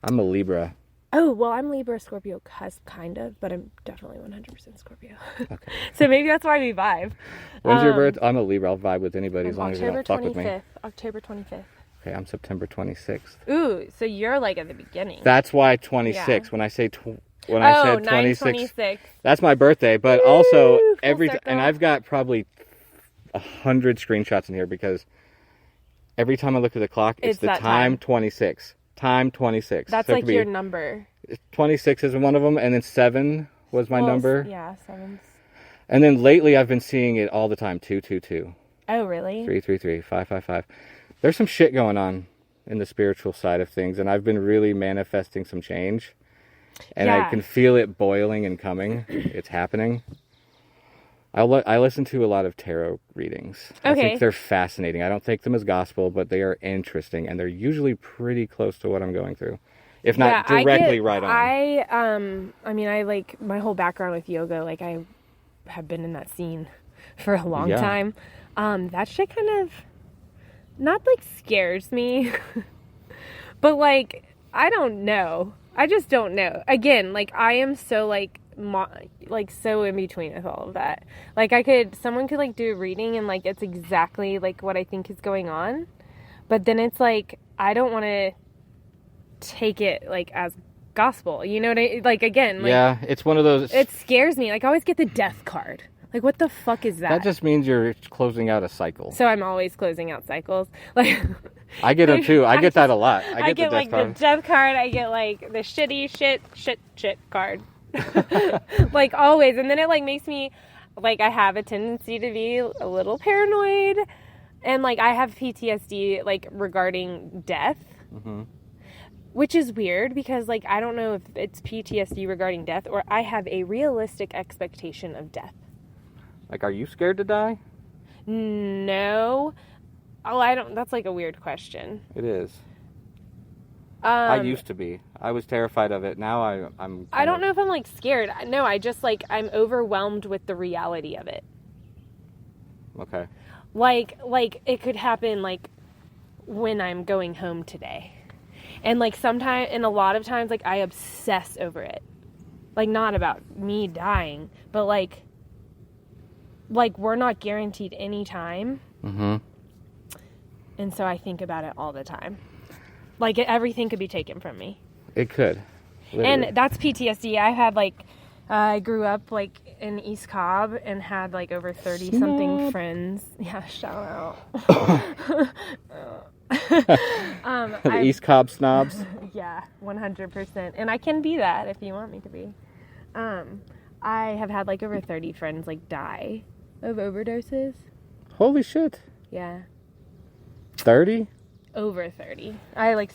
I'm a Libra.
Oh, well, I'm Libra, Scorpio, kind of, but I'm definitely 100% Scorpio.
Okay.
So maybe that's why we vibe.
When's your birth? I'm a Libra. I'll vibe with anybody as long as you don't fuck with me.
October 25th.
Okay, I'm September 26th.
Ooh, so you're like at the beginning.
That's why 26. Yeah. When I said 26, that's my birthday. But also and I've got probably 100 screenshots in here because every time I look at the clock, it's the time 26. Time 26.
That's so like your number.
26 is one of them, and then 7 was my number.
Yeah, 7's.
And then lately I've been seeing it all the time. 222.
Oh, really?
333, 555. There's some shit going on in the spiritual side of things, and I've been really manifesting some change. And I can feel it boiling and coming. It's happening. I listen to a lot of tarot readings. Okay. I think they're fascinating. I don't take them as gospel, but they are interesting, and they're usually pretty close to what I'm going through, if not directly right on.
I mean, I like my whole background with yoga. Like, I have been in that scene for a long time. That shit kind of not like scares me, but like I don't know. I just don't know. Again, like I am so like so in between with all of that. Like someone could like do a reading and like it's exactly like what I think is going on, but then it's like I don't want to take it like as gospel, you know what I like? Again, like,
yeah, it's one of those.
It scares me. Like I always get the death card. Like what the fuck is that?
That just means you're closing out a cycle.
So I'm always closing out cycles. Like
I get them too. I get that a lot.
I get like the death card. I get like the shitty shit card. Like always, and then it like makes me like I have a tendency to be a little paranoid, and like I have PTSD like regarding death, which is weird because like I don't know if it's PTSD regarding death or I have a realistic expectation of death.
Like, are you scared to die?
No. Oh, I don't. That's like a weird question.
It is. I used to be. I was terrified of it. Now I'm.
I don't know if I'm like scared. No, I just like I'm overwhelmed with the reality of it.
Okay.
Like it could happen like when I'm going home today, and like sometimes and a lot of times like I obsess over it, like not about me dying, but like we're not guaranteed any time. And so I think about it all the time. Like, everything could be taken from me.
It could. Literally. And
that's PTSD. I had, like, I grew up, like, in East Cobb and had, like, over 30-something friends. Yeah, shout out.
The East Cobb snobs?
Yeah, 100%. And I can be that if you want me to be. I have had like over 30 friends like die of overdoses.
Holy shit.
Yeah.
30?
Over 30. I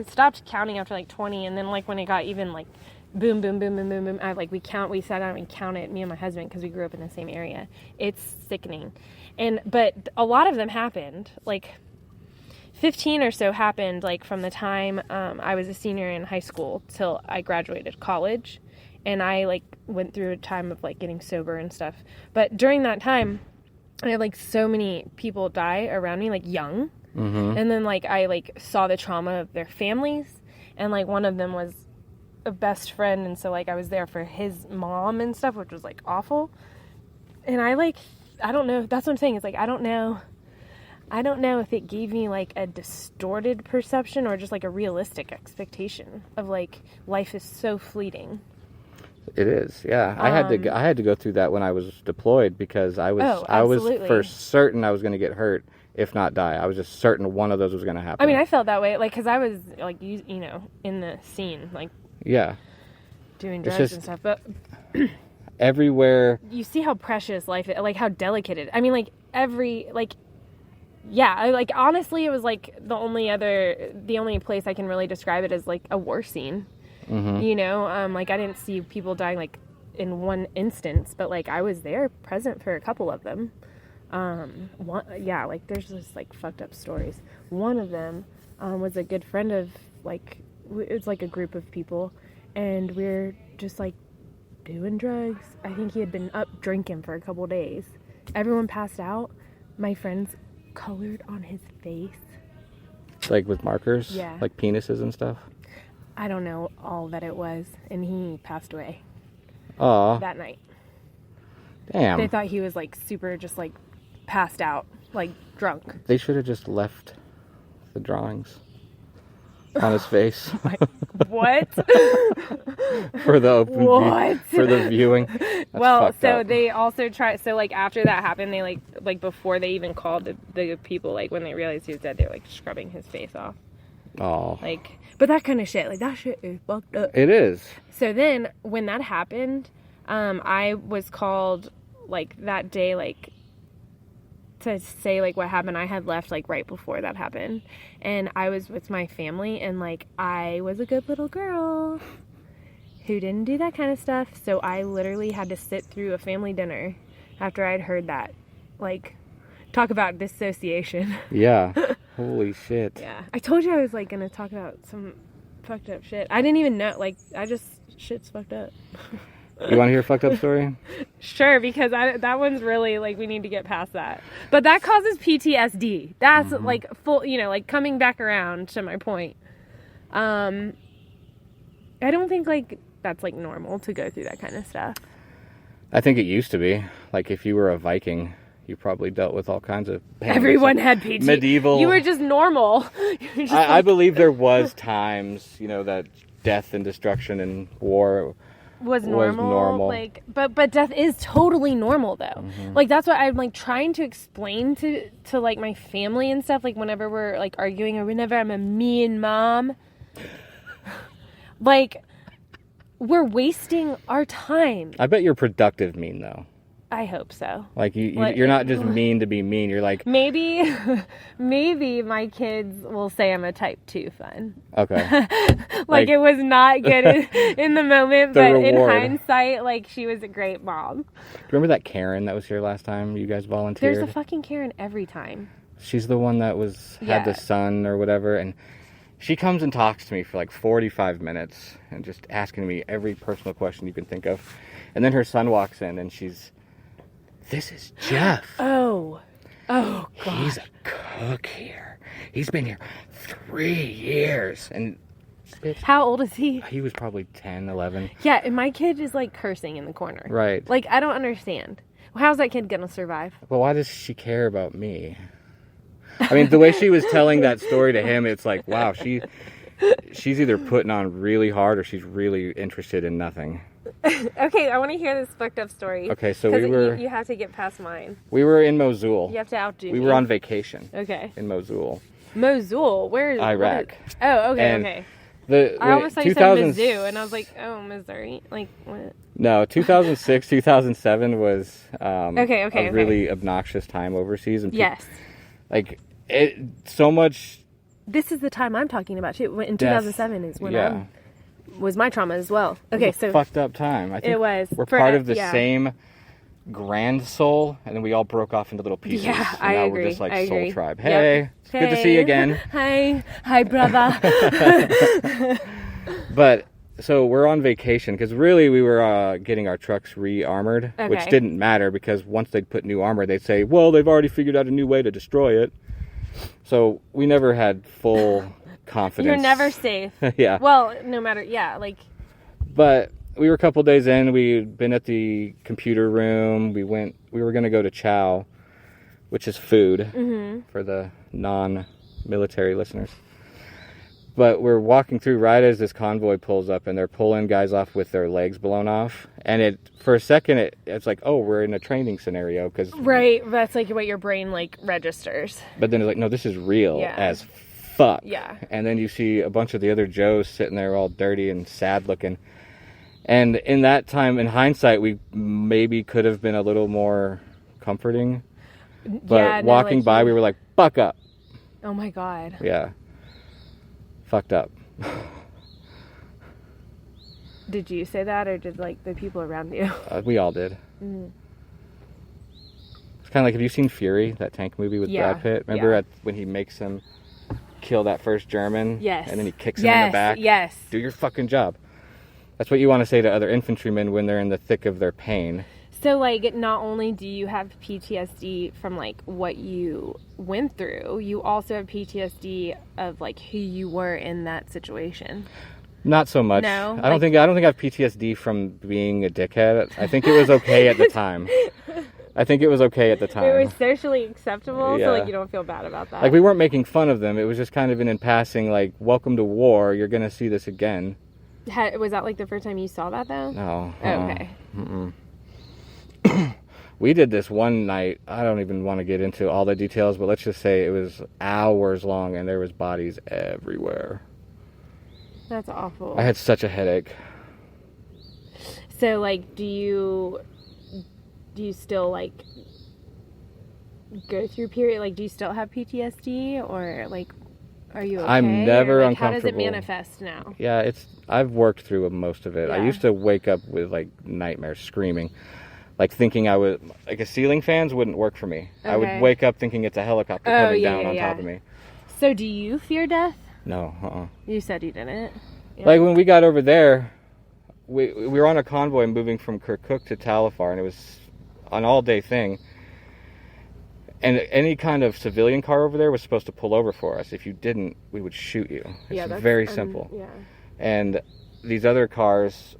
stopped counting after like 20, and then like when it got even like boom, boom, boom, boom, boom, boom, we sat down and counted, me and my husband, because we grew up in the same area. It's sickening. But a lot of them happened, like 15 or so happened like from the time I was a senior in high school till I graduated college. And I like went through a time of like getting sober and stuff. But during that time, I had like so many people die around me, like young. Mm-hmm. And then like I like saw the trauma of their families, and like one of them was a best friend, and so like I was there for his mom and stuff, which was like awful. And I don't know, that's what I'm saying, is like I don't know if it gave me like a distorted perception or just like a realistic expectation of like life is so fleeting.
It is, yeah. I had to go through that when I was deployed, because I was for certain I was going to get hurt, if not die. I was just certain one of those was going to happen.
I mean, I felt that way, like, because I was like, you know, in the scene, like,
yeah,
doing drugs and stuff. But
everywhere,
you see how precious life is, like how delicate it. I mean, like yeah, like honestly, it was like the only place I can really describe it as like a war scene. Mm-hmm. You know, like I didn't see people dying like in one instance, but like I was there present for a couple of them. Like there's just like fucked up stories. One of them was a good friend of like, it was like a group of people, and we're just like doing drugs. I think he had been up drinking for a couple days. Everyone passed out. My friends colored on his face.
Like with markers?
Yeah.
Like penises and stuff?
I don't know all that it was, and he passed away.
Aw.
That night.
Damn.
They thought he was like super just like passed out, like drunk.
They should have just left the drawings on his face.
What?
For the open view, for the viewing. That's
well, so
up.
they also tried, so like after that happened, they like before they even called the people, like when they realized he was dead, they were like scrubbing his face off.
Oh.
Like, but that kind of shit, like that shit is fucked up.
It is.
So then when that happened, I was called like that day, like to say like what happened. I had left like right before that happened, and I was with my family, and like I was a good little girl who didn't do that kind of stuff. So I literally had to sit through a family dinner after I'd heard that. Like, talk about dissociation.
Yeah. Holy shit.
Yeah. I told you I was like gonna talk about some fucked up shit. I didn't even know, like, shit's fucked up.
You want to hear a fucked up story?
Sure, because that one's really, like, we need to get past that. But that causes PTSD. That's, like, full, you know, like, coming back around to my point. I don't think, like, that's, like, normal to go through that kind of stuff.
I think it used to be. Like, if you were a Viking, you probably dealt with all kinds of pain.
Everyone had PTSD.
Medieval.
You were just normal.
I believe there was times, you know, that death and destruction and war
was normal. Like, but death is totally normal though. Mm-hmm. Like that's what I'm like trying to explain to like my family and stuff. Like whenever we're like arguing or whenever I'm a mean mom, like we're wasting our time.
I bet you're productive mean though.
I hope so.
Like you're not just mean to be mean. You're like
maybe my kids will say I'm a type 2 fun.
Okay.
like it was not good in the moment, but
reward.
In hindsight, like she was a great mom.
Do you remember that Karen that was here last time? You guys volunteered.
There's a fucking Karen every time.
She's the one that had the son or whatever, and she comes and talks to me for like 45 minutes and just asking me every personal question you can think of, and then her son walks in and she's. This is Jeff.
Oh, God.
He's a cook here. He's been here 3 years. And
how old is he?
He was probably 10, 11.
Yeah, and my kid is like cursing in the corner.
Right.
Like, I don't understand. How's that kid gonna survive?
Well, why does she care about me? I mean, the way she was telling that story to him, it's like, wow, she's either putting on really hard or she's really interested in nothing.
Okay, I want to hear this fucked up story.
Okay, so we were...
You have to get past mine.
We were in Mosul.
You have to outdo me.
We were on vacation.
Okay.
In Mosul.
Mosul? Where is...
Iraq.
Okay. I almost thought you said Mizzou, and I was like, oh, Missouri. Like, what?
No, 2006, 2007 was
a
really obnoxious time overseas. And
yes.
Like, so much...
This is the time I'm talking about, too. In 2007 is when was my trauma as well. Okay,
so... fucked up time. I think
it was.
We're part of the same grand soul, and then we all broke off into little pieces.
Yeah,
and
I
now
agree.
we're just like
I
soul
agree.
tribe. Hey, it's good to see you again.
Hi, brother.
But so we're on vacation because really we were getting our trucks re-armored, which didn't matter because once they'd put new armor, they'd say, well, they've already figured out a new way to destroy it. So we never had full confidence.
You're never safe.
Yeah.
Well, no matter,
But we were a couple days in. We'd been at the computer room. We were going to go to chow, which is food for the non-military listeners. But we're walking through right as this convoy pulls up, and they're pulling guys off with their legs blown off. And for a second, it's like, oh, we're in a training scenario.
Right, that's like what your brain like registers.
But then it's like, no, this is real as fuck.
Yeah.
And then you see a bunch of the other Joes sitting there all dirty and sad looking. And in that time, in hindsight, we maybe could have been a little more comforting. But walking by, we were like, fuck up.
Oh my God.
Yeah. Fucked up.
Did you say that, or did like the people around you?
We all did. Mm. It's kind of like, have you seen Fury, that tank movie with Brad Pitt? Remember when he makes him kill that first German?
Yes.
And then he kicks him in the back?
Yes.
Do your fucking job. That's what you want to say to other infantrymen when they're in the thick of their pain.
So, like, not only do you have PTSD from, like, what you went through, you also have PTSD of, like, who you were in that situation.
Not so much.
No?
I don't think I have PTSD from being a dickhead. I think it was okay at the time. It was socially acceptable, so, like, you don't feel bad about that. Like, we weren't making fun of them. It was just kind of in passing, like, welcome to war. You're going to see this again.
Was that, like, the first time you saw that, though?
No.
Oh, okay.
Mm-mm. We did this one night. I don't even want to get into all the details, but let's just say it was hours long and there was bodies everywhere.
That's awful.
I had such a headache.
So, like, do you still, like, go through period? Like, do you still have PTSD, or, like, are you okay?
I'm never
like,
uncomfortable.
How does it manifest now?
Yeah, I've worked through most of it.
Yeah.
I used to wake up with, like, nightmares, screaming. Like, thinking I would... Like, a ceiling fans wouldn't work for me. Okay. I would wake up thinking it's a helicopter coming down on top of me.
So, do you fear death?
No,
You said you didn't.
Yeah. Like, when we got over there, we were on a convoy moving from Kirkuk to Talifar, and it was an all-day thing. And any kind of civilian car over there was supposed to pull over for us. If you didn't, we would shoot you. It's very simple.
Yeah.
And these other cars...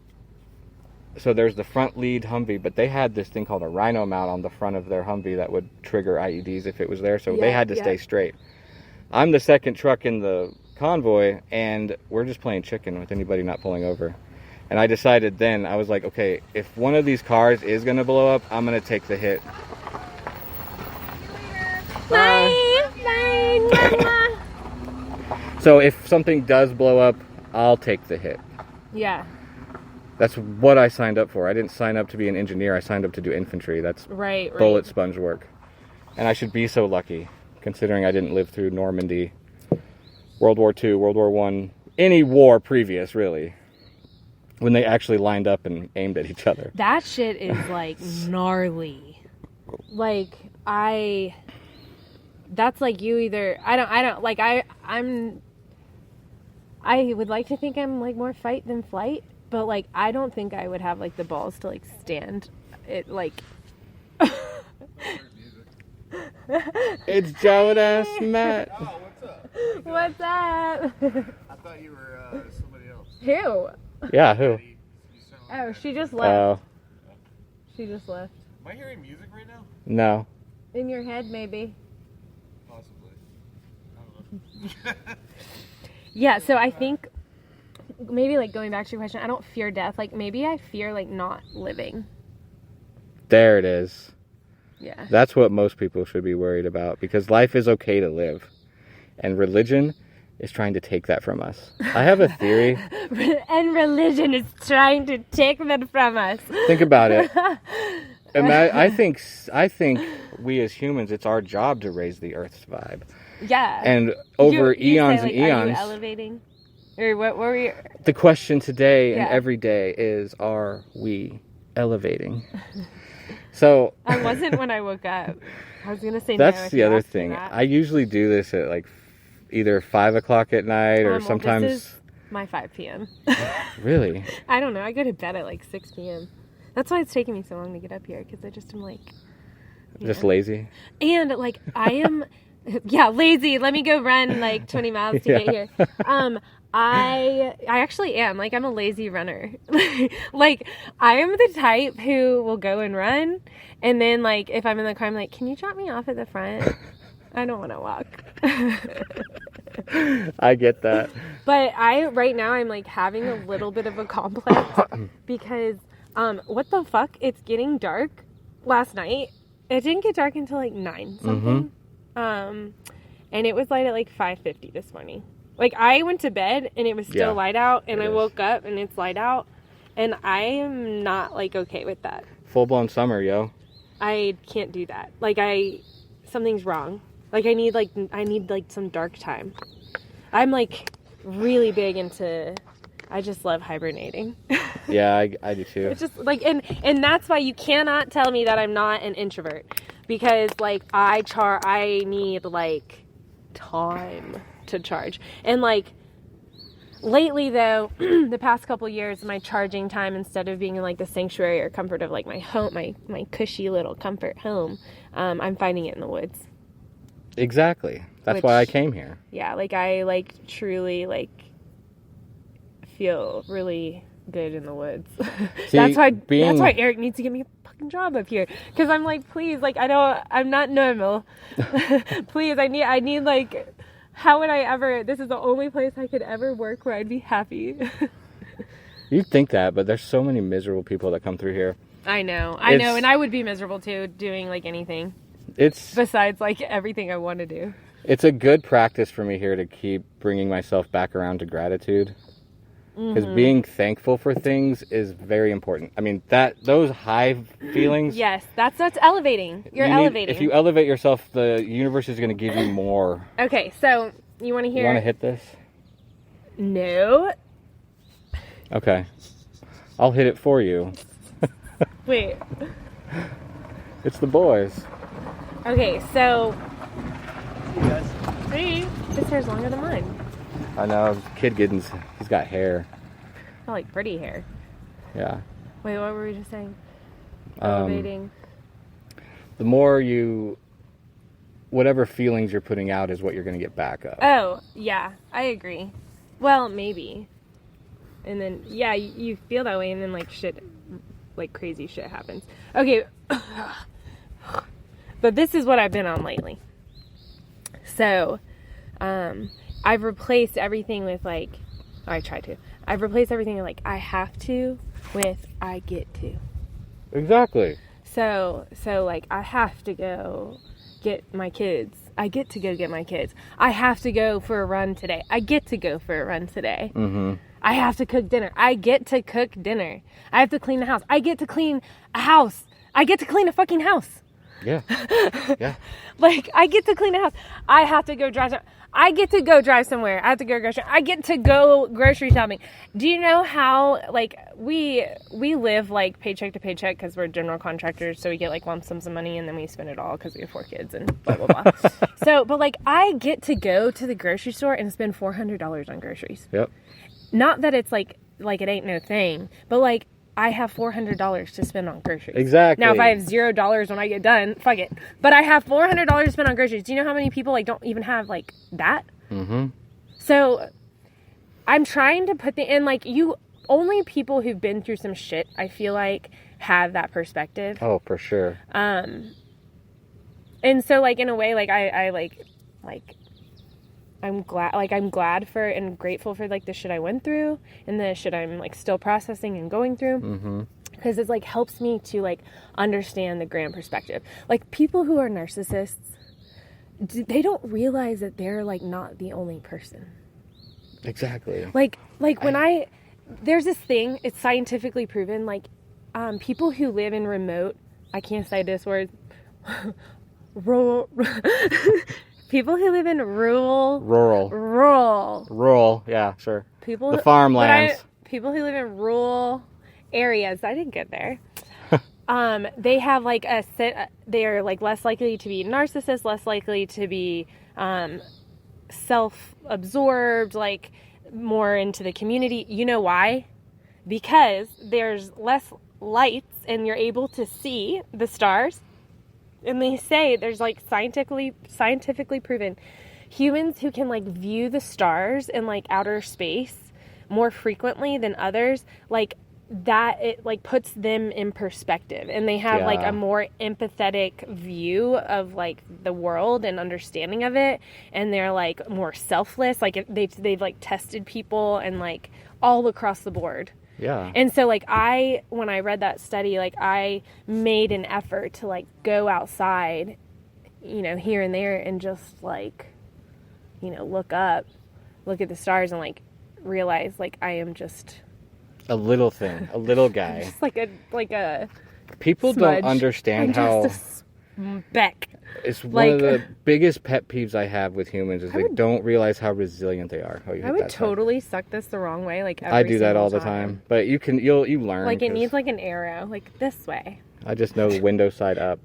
So there's the front lead Humvee, but they had this thing called a rhino mount on the front of their Humvee that would trigger IEDs if it was there, so they had to stay straight. I'm the second truck in the convoy, and we're just playing chicken with anybody not pulling over. And I decided then, I was like, okay, if one of these cars is going to blow up, I'm going to take the hit.
Bye! Bye!
So if something does blow up, I'll take the hit.
Yeah.
That's what I signed up for. I didn't sign up to be an engineer. I signed up to do infantry. That's bullet sponge work. And I should be so lucky, considering I didn't live through Normandy, World War II, World War I, any war previous, really, when they actually lined up and aimed at each other.
That shit is, like, gnarly. Like, that's like you either... I would like to think I'm, like, more fight than flight. But, like, I don't think I would have, like, the balls to, like, stand it, like...
It's Joe-ass Matt.
Oh, what's up?
What's up?
I thought you were somebody else.
Who?
Yeah, who?
Oh, she just left. She just left.
Am I hearing music right now?
No.
In your head, maybe.
Possibly. I don't know.
Yeah, so I think... Maybe, like, going back to your question, I don't fear death. Like, maybe I fear, like, not living.
There it is.
Yeah.
That's what most people should be worried about, because life is okay to live. And religion is trying to take that from us. I have a theory.
And religion is trying to take that from us.
Think about it. I think we as humans, it's our job to raise the Earth's vibe.
Yeah.
And over
you
eons
say, like,
and eons.
Are you elevating? Or what were we?
The question today and
Yeah.
every day is, are we elevating? So
I wasn't when I woke up. I was going to say
that's
no if
the
you
other
asked me
thing.
that.
I usually do this at like either 5 o'clock at night or
Well,
sometimes.
this is my 5 p.m.
Really?
I don't know. I go to bed at like 6 p.m. That's why it's taking me so long to get up here, because I just am like...
Just lazy?
And like I am... Yeah, lazy. Let me go run like 20 miles to get here. I actually am. Like, I'm a lazy runner. Like, I am the type who will go and run, and then, like, if I'm in the car, I'm like, can you drop me off at the front? I don't want to walk.
I get that.
But right now, I'm, like, having a little bit of a complex because, what the fuck? It's getting dark last night. It didn't get dark until, like, 9 something. And it was light at, like, 5:50 this morning. Like, I went to bed, and it was still light out, and I woke up, and it's light out, and I am not, like, okay with that.
Full-blown summer, yo.
I can't do that. Like, something's wrong. Like, I need, some dark time. I'm, like, really big into, I just love hibernating.
Yeah, I do too.
It's just, like, and that's why you cannot tell me that I'm not an introvert, because, like, I need, like, time to charge. And like lately though, the past couple years, my charging time, instead of being in like the sanctuary or comfort of like my home, my cushy little comfort home, I'm finding it in the woods.
Exactly. That's why I came here.
Yeah, like I like truly like feel really good in the woods.
See,
that's why Eric needs to give me a fucking job up here, because I'm like, please, like I'm not normal. Please, I need like, how would I ever, this is the only place I could ever work where I'd be happy.
You'd think that, but there's so many miserable people that come through here.
I know, and I would be miserable too, doing like anything. Besides like everything I want to do.
It's a good practice for me here to keep bringing myself back around to gratitude. Because being thankful for things is very important. I mean, those high feelings.
Yes, that's elevating. You're elevating.
If you elevate yourself, the universe is going to give you more.
Okay, so you want to hear?
You want to hit this?
No.
Okay, I'll hit it for you.
Wait.
It's the boys.
Okay, so. See, his hair's longer than mine.
I know, Kid Giddens, he's got hair.
I like pretty hair.
Yeah.
Wait, what were we just saying? Elevating.
The more whatever feelings you're putting out is what you're going to get back up.
Oh, yeah, I agree. Well, maybe. And then, yeah, you feel that way, and then, like, crazy shit happens. Okay. But this is what I've been on lately. So, I've replaced everything with, like, or I try to. I've replaced everything with, like, I have to with I get to.
Exactly.
So, like, I have to go get my kids. I get to go get my kids. I have to go for a run today. I get to go for a run today. Mm-hmm. I have to cook dinner. I get to cook dinner. I have to clean the house. I get to clean a house. I get to clean a fucking house.
Yeah. Yeah.
Like, I get to clean a house. I have to go drive. I get to go drive somewhere. I have to go grocery. I get to go grocery shopping. Do you know how, like, we live, like, paycheck to paycheck because we're general contractors, so we get, like, lump sums of money, and then we spend it all because we have 4 kids and blah, blah, blah. So, but, like, I get to go to the grocery store and spend $400 on groceries.
Yep.
Not that it's, like it ain't no thing, but, like, I have $400 to spend on groceries.
Exactly.
Now, if I have $0 when I get done, fuck it. But I have $400 to spend on groceries. Do you know how many people, like, don't even have, like, that? Mm-hmm. So, I'm trying to put only people who've been through some shit, I feel like, have that perspective.
Oh, for sure.
And so, like, in a way, like, I'm glad for and grateful for, like, the shit I went through and the shit I'm, like, still processing and going through. Mm-hmm. Because it's, like, helps me to, like, understand the grand perspective. Like, people who are narcissists, they don't realize that they're, like, not the only person.
Exactly.
Like when there's this thing, it's scientifically proven, like, people who live in remote, I can't say this word, rural, people who live in rural,
yeah, sure.
people,
the farmlands.
People who live in rural areas, I didn't get there. They have like they're like less likely to be narcissists, less likely to be self-absorbed, like more into the community. You know why? Because there's less lights and you're able to see the stars. And they say there's like scientifically proven humans who can like view the stars in like outer space more frequently than others, like that it like puts them in perspective, and they have like a more empathetic view of like the world and understanding of it, and they're like more selfless. Like they've like tested people and like all across the board.
Yeah.
And so like when I read that study, like I made an effort to like go outside, you know, here and there, and just like, you know, look at the stars and like realize like I am just
a little thing, a little guy.
Just like a
people
smudge.
don't understand
I'm
how
just a speck.
It's one of the biggest pet peeves I have with humans is they don't realize how resilient they are.
I would totally suck this the wrong way, like every
I do that all the
time.
time, but you learn.
Like it needs like an arrow, like this way.
I just know window side up.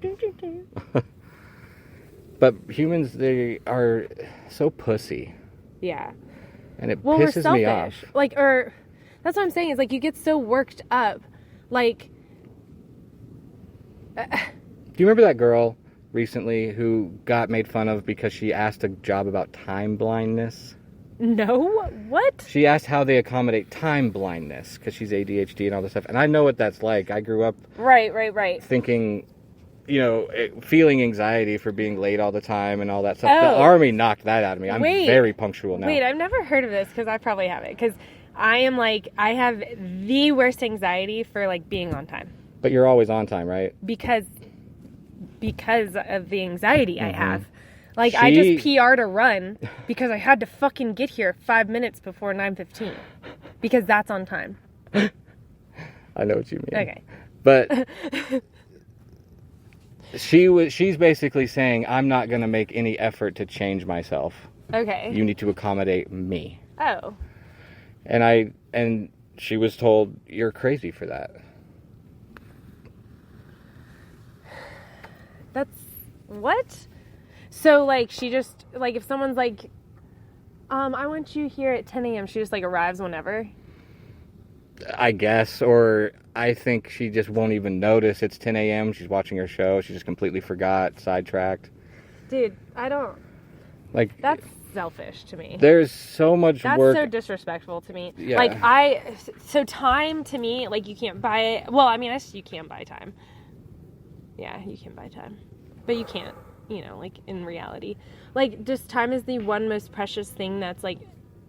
But humans, they are so pussy.
Yeah.
And it
we're
pisses
selfish.
me off.
Like, that's what I'm saying is like you get so worked up, like.
Do you remember that girl recently who got made fun of because she asked a job about time blindness?
No, what?
She asked how they accommodate time blindness because she's ADHD and all this stuff. And I know what that's like. I grew up
right
thinking, you know, feeling anxiety for being late all the time and all that stuff. The army knocked that out of me. I'm very punctual now.
Wait, I've never heard of this because I probably have it. Because I have the worst anxiety for like being on time.
But you're always on time, right?
Because of the anxiety I have. Like, I just PR'd a run because I had to fucking get here 5 minutes before 9:15. Because that's on time.
I know what you mean.
Okay.
But she's basically saying, I'm not going to make any effort to change myself.
Okay.
You need to accommodate me.
Oh.
And she was told, you're crazy for that.
That's what? So like she just like if someone's like, I want you here at 10 a.m. she just like arrives whenever.
I guess, or I think she just won't even notice it's 10 a.m. She's watching her show. She just completely forgot, sidetracked.
Dude, I don't.
Like
that's selfish to me.
There's so much work.
That's so disrespectful to me.
Yeah.
Like so time to me, like you can't buy it. Well, I mean, I guess you can buy time. Yeah, you can buy time. But you can't, you know, like in reality. Like just time is the one most precious thing that's like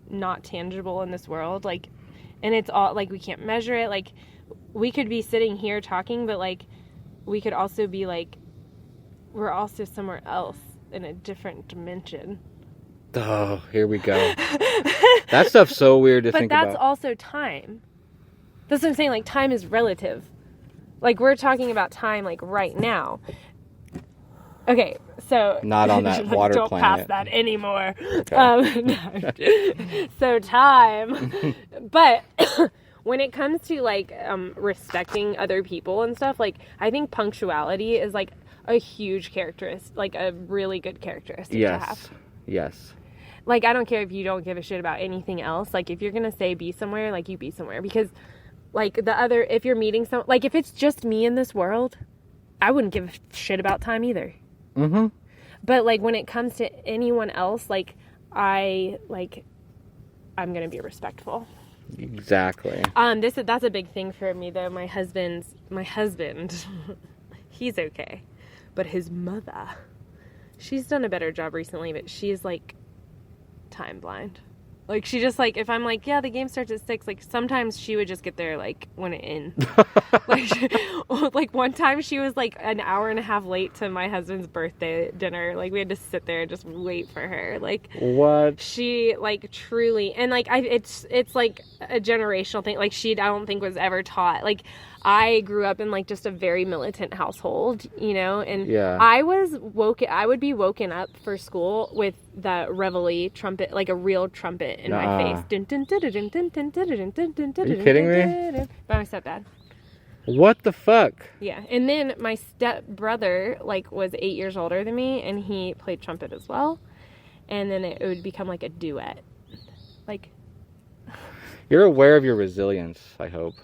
not tangible in this world. Like, and it's all like we can't measure it. Like we could be sitting here talking, but like we could also be like we're also somewhere else in a different dimension.
Oh, here we go. That stuff's so weird to think about.
But that's also time. That's what I'm saying. Like time is relative. Like we're talking about time like right now. Okay, so
not on that water
don't
planet.
Don't pass that anymore.
Okay.
So time, but when it comes to like respecting other people and stuff, like I think punctuality is like a huge characteristic, like a really good characteristic to have.
Yes.
Like I don't care if you don't give a shit about anything else. Like if you're gonna say be somewhere, like you be somewhere, because like if you're meeting like if it's just me in this world, I wouldn't give a shit about time either.
Mm-hmm.
But like when it comes to anyone else, like I'm gonna be respectful.
Exactly.
That's a big thing for me though. My husband, he's okay, but his mother, she's done a better job recently, but she is like time blind. Like, she just, like, if I'm like, yeah, the game starts at 6, like, sometimes she would just get there, like, when it ends. Like, one time she was, like, an hour and a half late to my husband's birthday dinner. Like, we had to sit there and just wait for her. Like,
what?
She, like, truly, and, like, it's like, a generational thing. Like, I don't think was ever taught. Like, I grew up in, like, just a very militant household, you know, and I would be woken up for school with the reveille trumpet, like a real trumpet in my face. Are you
kidding me?
By my stepdad.
What the fuck?
Yeah, and then my stepbrother, like, was 8 years older than me, and he played trumpet as well, and then it would become, like, a duet. Like...
You're aware of your resilience, I hope.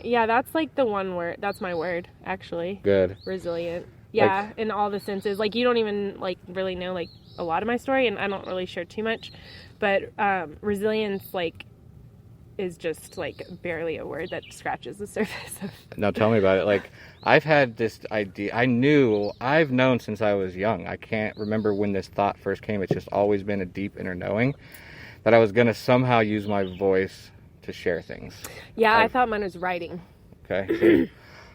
Yeah, that's like the one word. That's my word, actually.
Good.
Resilient. Yeah, like, in all the senses. Like, you don't even, like, really know, like, a lot of my story, and I don't really share too much. But resilience, like, is just, like, barely a word that scratches the surface of...
No, tell me about it. Like, I've had this idea. I've known since I was young. I can't remember when this thought first came. It's just always been a deep inner knowing that I was going to somehow use my voice to share things.
Yeah, I thought mine was writing.
Okay. So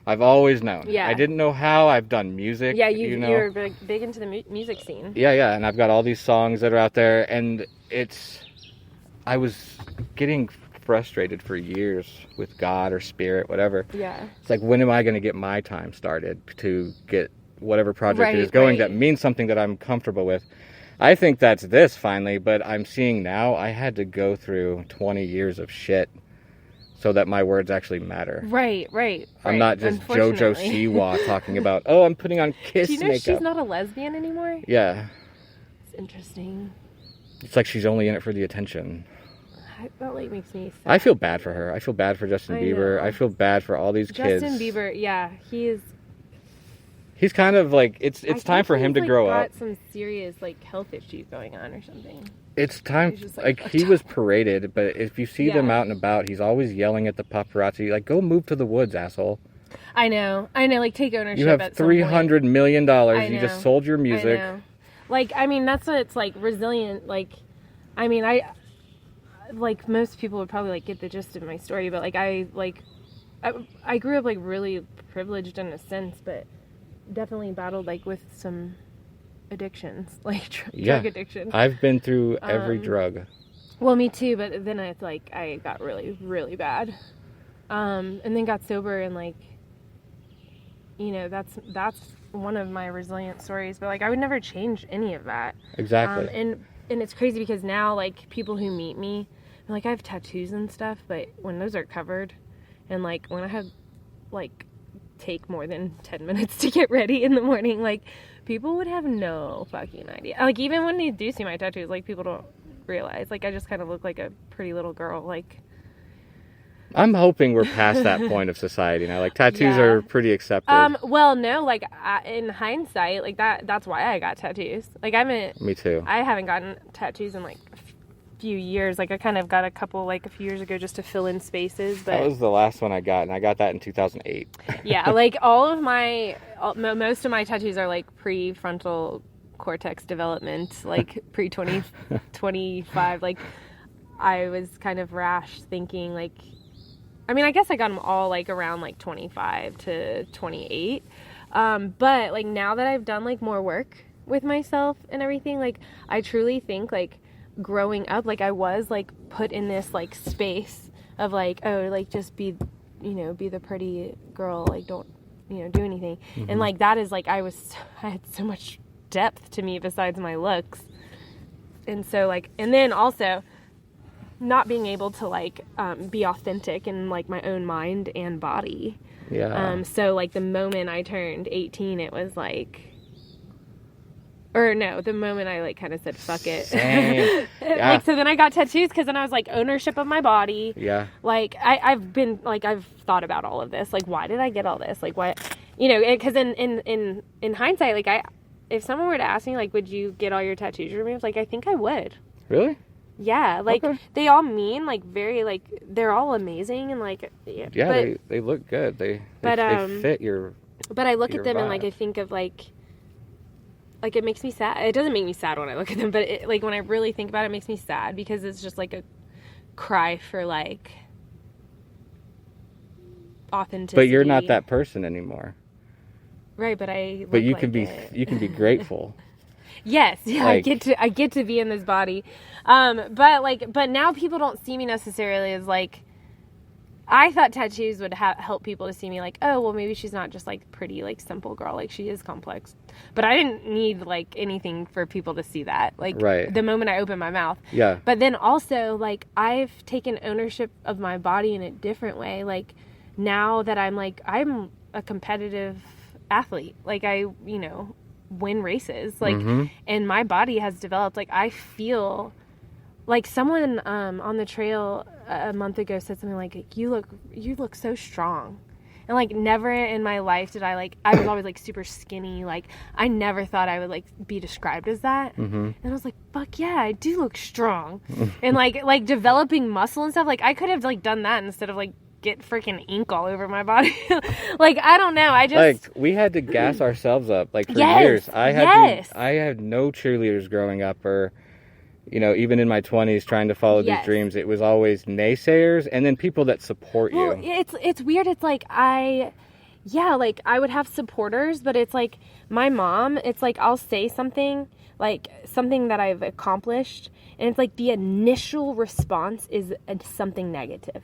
I've always known.
Yeah.
I didn't know how. I've done music.
Yeah, you're big into the music scene.
Yeah. And I've got all these songs that are out there. And I was getting frustrated for years with God or spirit, whatever.
Yeah.
It's like, when am I going to get my time started to get whatever project is going that means something that I'm comfortable with? I think that's this finally, but I'm seeing now I had to go through 20 years of shit so that my words actually matter.
Right.
I'm not just JoJo Siwa talking about, oh, I'm putting on Kiss
Do you know
makeup.
she's not a lesbian anymore?
Yeah.
It's interesting.
It's like she's only in it for the attention.
That, like, makes me sad.
I feel bad for her. I feel bad for Justin Bieber. I feel bad for all these kids.
Justin Bieber, yeah,
He's kind of like, it's time for him to grow up.
He's got some serious, like, health issues going on or something.
It's time, like he was paraded, but if you see them out and about, he's always yelling at the paparazzi, like, go move to the woods, asshole.
I know, like, take ownership.
You have $300 million. You just sold your music.
I know. Like, I mean, that's what it's like, resilient. Like, I mean, like, most people would probably, like, get the gist of my story, but, like, I grew up, like, really privileged in a sense, but definitely battled, like, with some addictions, like drug addiction.
I've been through every drug.
Well, me too, but then it's like I got really, really bad, and then got sober, and, like, you know, that's one of my resilient stories. But, like, I would never change any of that.
Exactly.
And it's crazy because now, like, people who meet me, like, I have tattoos and stuff, but when those are covered, and, like, when I have, like, take more than 10 minutes to get ready in the morning, like, people would have no fucking idea. Like, even when they do see my tattoos, like, people don't realize, like, I just kind of look like a pretty little girl. Like,
I'm hoping we're past that point of society now. Like, tattoos are pretty accepted.
Well, no, like, in hindsight, like, that's why I got tattoos. Like,
Me too.
I haven't gotten tattoos in, like, few years. Like, I kind of got a couple, like, a few years ago just to fill in spaces, but
that was the last one I got, and I got that in 2008.
Yeah, like, most of my tattoos are, like, prefrontal cortex development, like, pre-25. Like, I was kind of rash thinking, like, I mean, I guess I got them all, like, around, like, 25 to 28, but, like, now that I've done, like, more work with myself and everything, like, I truly think, like, growing up, like, I was, like, put in this, like, space of, like, oh, like, just be the pretty girl, like, don't, do anything. And, like, that is, like, I had so much depth to me besides my looks. And so, like, and then also not being able to, like, be authentic in, like, my own mind and body.
Yeah.
So, like, the moment I turned 18, it was, like, or no, the moment I, like, kind of said, fuck it.
Same. Yeah.
Like, so then I got tattoos because then I was like, ownership of my body.
Yeah.
Like, I've been, like, I've thought about all of this. Like, why did I get all this? Like, why, because in hindsight, like, if someone were to ask me, like, would you get all your tattoos removed? Like, I think I would.
Really?
Yeah. Like,
okay.
They all mean, like, very, like, they're all amazing and, like,
yeah,
but,
they look good. They fit your.
But I look at them
vibe.
and, like, I think of, like, it makes me sad. It doesn't make me sad when I look at them, but, like, when I really think about it, it makes me sad because it's just, like, cry for like authenticity.
But you're not that person anymore.
Right, but I
But you
look
can
like
you can be grateful.
Yes, yeah,
Like,
I get to be in this body. But now people don't see me necessarily as like, I thought tattoos would help people to see me like, oh, well, maybe she's not just like pretty, like simple girl, like she is complex. But I didn't need like anything for people to see that, like
right.
the moment I opened my mouth.
Yeah.
But then also like I've taken ownership of my body in a different way. Like now that I'm a competitive athlete, like I, win races, like, and my body has developed, like I feel like someone on the trail a month ago said something like, you look so strong. And like never in my life did I was always like super skinny, like I never thought I would like be described as that. And I was like, fuck yeah, I do look strong. And like developing muscle and stuff, like I could have like done that instead of like get freaking ink all over my body. Like I don't know, I just
like we had to gas ourselves up like for years. I had no cheerleaders growing up, or even in my 20s trying to follow these dreams. It was always naysayers and then people that support you.
It's weird. It's like I would have supporters, but it's like my mom, it's like I'll say something that I've accomplished, and it's like the initial response is something negative.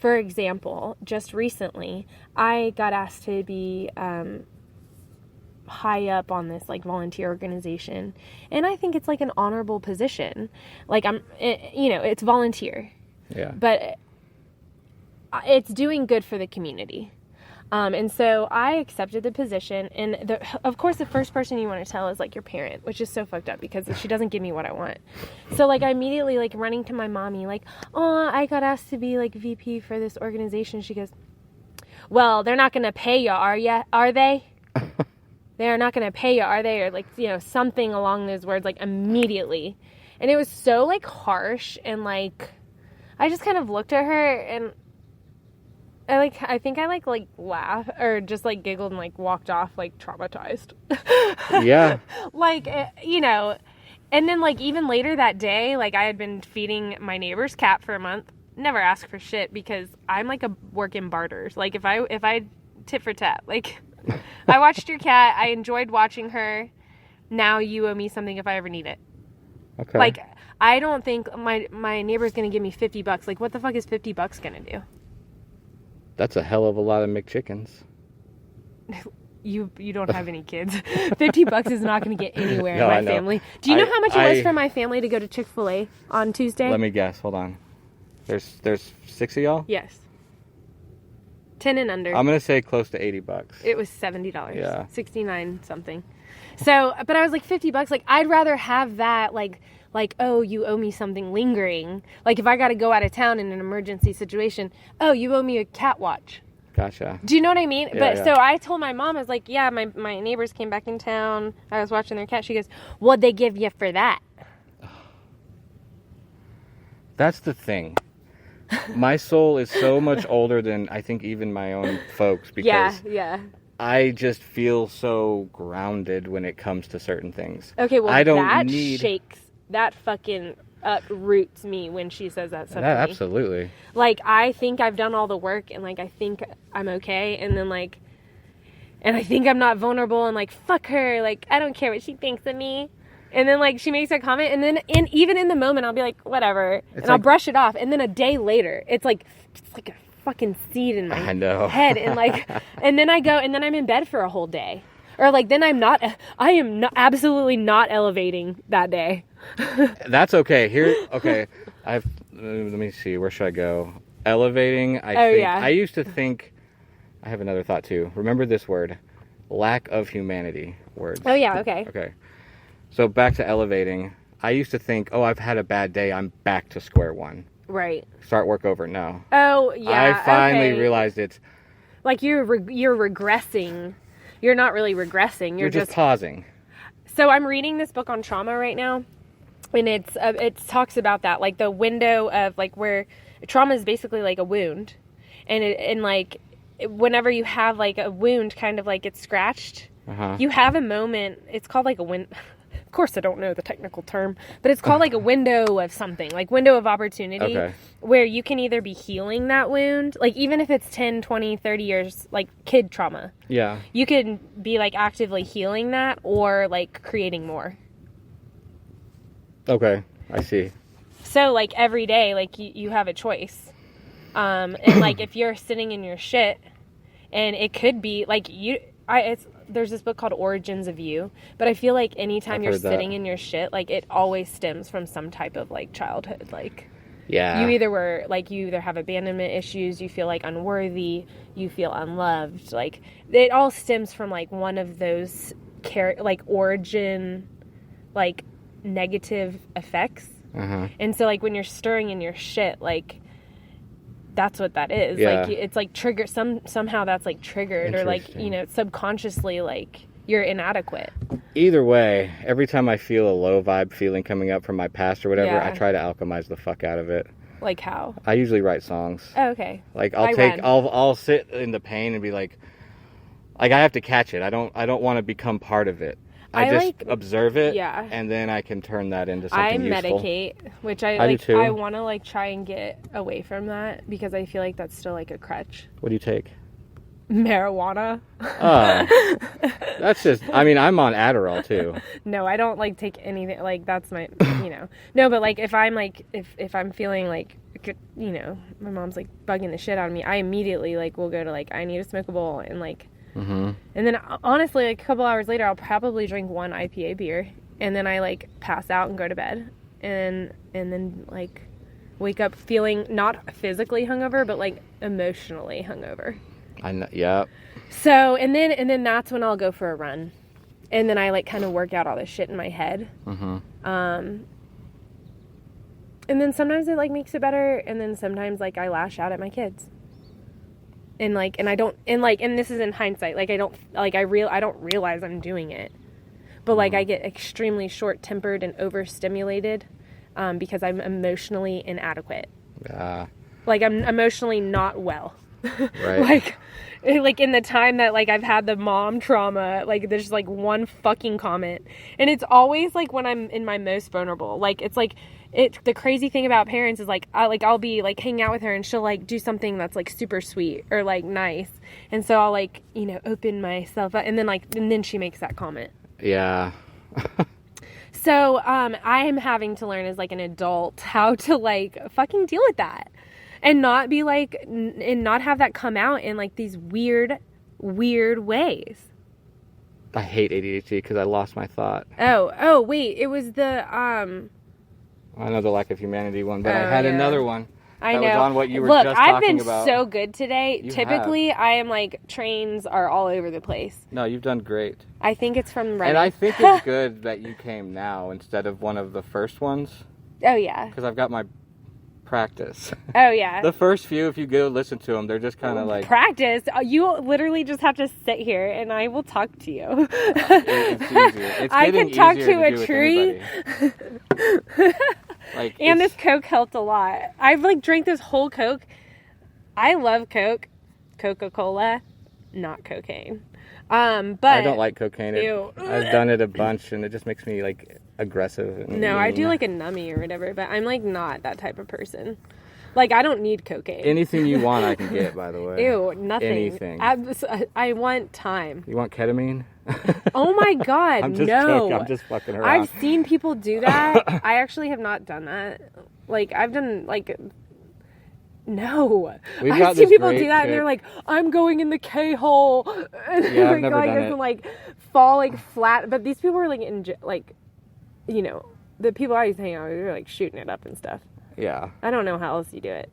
For example, just recently, I got asked to be high up on this like volunteer organization, and I think it's like an honorable position. Like it's volunteer, but it's doing good for the community. And so I accepted the position, and of course the first person you want to tell is like your parent, which is so fucked up because she doesn't give me what I want. So like I immediately like running to my mommy like, oh, I got asked to be like VP for this organization. She goes, well, they're not going to pay you, are they? They're not going to pay you, are they? Or like, something along those words, like immediately. And it was so like harsh, and like, I just kind of looked at her, and I think I laughed or just like giggled and like walked off like traumatized.
Yeah.
And then like even later that day, like I had been feeding my neighbor's cat for a month. Never ask for shit because I'm like a work in barters. Like if I tit for tat, like I watched your cat, I enjoyed watching her. Now you owe me something if I ever need it.
Okay.
Like I don't think my neighbor's gonna give me $50. Like what the fuck is $50 gonna do?
That's a hell of a lot of McChickens.
You don't have any kids. $50 is not going to get anywhere in my
I know.
family. Do you know how much it was for my family to go to Chick-fil-A on Tuesday?
Let me guess. Hold on. There's 6 of y'all?
Yes. 10 and under.
I'm gonna say close to $80.
It was $70.
Yeah.
69 something. So, but I was like $50. Like I'd rather have that like, oh, you owe me something lingering. Like if I got to go out of town in an emergency situation, oh, you owe me a cat watch.
Gotcha.
Do you know what I mean?
Yeah.
So I told my mom, I was like, yeah, my neighbors came back in town. I was watching their cat. She goes, what'd they give you for that?
That's the thing. My soul is so much older than I think even my own folks, because I just feel so grounded when it comes to certain things.
Okay, well, shakes. That fucking uproots me when she says that stuff to me.
Absolutely.
Like, I think I've done all the work, and, like, I think I'm okay, and then, like, and I think I'm not vulnerable, and, like, fuck her, like, I don't care what she thinks of me. And then, like, she makes a comment, and then even in the moment, I'll be like, whatever, and I'll brush it off, and then a day later, it's like a fucking seed in my head, and, like, and then I go, and then I'm in bed for a whole day. Or, like, then I am absolutely not elevating that day.
That's okay. Let me see, where should I go? Elevating, I used to think, I have another thought too. Remember this word, lack of humanity words.
Oh, yeah, okay.
Okay. So back to elevating, I used to think, oh, I've had a bad day, I'm back to square one.
Right.
Start work over. No.
Oh, yeah,
I finally realized it's...
Like, you're regressing. You're not really regressing. You're just
pausing. So
I'm reading this book on trauma right now, and it talks about that, like the window of like where trauma is basically like a wound, and like whenever you have like a wound kind of like it's scratched, you have a moment. It's called like a of course I don't know the technical term, but it's called like a window of something, like window of opportunity, where you can either be healing that wound, like even if it's 10, 20, 30 years, like kid trauma.
Yeah.
You can be like actively healing that or like creating more.
Okay, I see.
So like every day, like you have a choice. And like if you're sitting in your shit, and it could be like there's this book called Origins of You, but I feel like anytime you're sitting in your shit, like it always stems from some type of like childhood. Like,
yeah,
you either have abandonment issues, you feel like unworthy, you feel unloved. Like it all stems from like one of those like origin, like negative effects. And so like when you're stirring in your shit, like that's what that is. Like it's like triggered somehow that's like triggered, or like, you know, subconsciously like you're inadequate. Either
way, every time I feel a low vibe feeling coming up from my past or whatever, I try to alchemize the fuck out of it.
Like how?
I usually write songs.
Oh, okay.
Like I'll sit in the pain and be like I have to catch it. I don't want to become part of it. I just like, observe it, and then I can turn that into something useful. I medicate,
which I do too. I want to like try and get away from that because I feel like that's still like a crutch.
What do you take?
Marijuana.
Oh, that's just. I mean, I'm on Adderall too.
No, I don't like take anything. Like that's my, you know. No, but like if I'm like if I'm feeling like, you know, my mom's like bugging the shit out of me, I immediately like will go to like I need to smoke a bowl and like. And then honestly, like a couple hours later, I'll probably drink one IPA beer, and then I like pass out and go to bed, and then like wake up feeling not physically hungover, but like emotionally hungover.
I know, yeah.
So and then that's when I'll go for a run, and then I like kind of work out all this shit in my head. And then sometimes it like makes it better, and then sometimes like I lash out at my kids. And this is in hindsight, like I don't realize I'm doing it, but like I get extremely short-tempered and overstimulated, because I'm emotionally inadequate. Like I'm emotionally not well. Right. like in the time that like I've had the mom trauma, like there's like one fucking comment, and it's always like when I'm in my most vulnerable. Like it's like the crazy thing about parents is like I'll be like hanging out with her and she'll like do something that's like super sweet or like nice, and so I'll like, you know, open myself up, and then she makes that comment.
Yeah.
So I am having to learn as like an adult how to like fucking deal with that, and not be like and not have that come out in like these weird ways.
I hate ADHD because I lost my thought.
Oh wait, it was the
I know the lack of humanity one, but I had another one.
I know.
Was on what you were
Look,
just talking
I've been
about.
so good today. Typically, I am like trains are all over the place.
No, you've done great.
I think it's from running.
And I think it's good that you came now instead of one of the first ones.
Oh yeah.
Because I've got my practice.
Oh yeah.
The first few, if you go listen to them, they're just kind of like
practice. You literally just have to sit here, and I will talk to you.
It's easier. It's
I can talk to a tree.
Like,
and this Coke helped a lot. I've like drank this whole Coke. I love Coke, Coca-Cola, not cocaine. But
I don't like cocaine.
Ew.
I've done it a bunch, and it just makes me like aggressive.
No, I do like a numbie or whatever, but I'm like not that type of person. Like I don't need cocaine.
Anything you want, I can get. By the way.
Ew, nothing.
Anything.
I want time.
You want ketamine?
Oh my god,
I'm just
no!
joking. I'm just fucking around.
I've seen people do that. I actually have not done that. Like I've done like. No, I've seen people do that, and they're like, "I'm going in the K-hole," and
yeah, I've never done it.
And like fall like flat. But these people are like like, you know, the people I used to hang out with, they're like shooting it up and stuff.
Yeah.
I don't know how else you do it.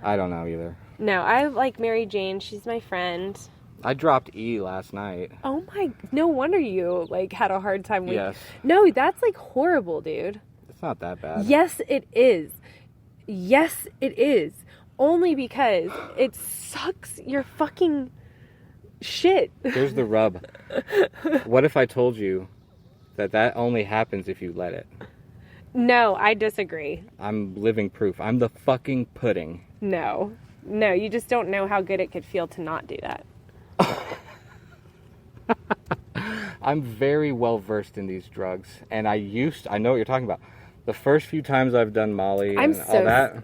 I don't know either.
No, I like Mary Jane. She's my friend.
I dropped E last night.
Oh my! No wonder you like had a hard time with.
Yes.
No, that's like horrible, dude.
It's not that bad.
Yes, it is. Yes, it is. Only because it sucks your fucking shit.
Here's the rub. What if I told you that only happens if you let it?
No, I disagree.
I'm living proof. I'm the fucking pudding.
No, you just don't know how good it could feel to not do that.
I'm very well versed in these drugs, and I know what you're talking about. The first few times I've done Molly and all that,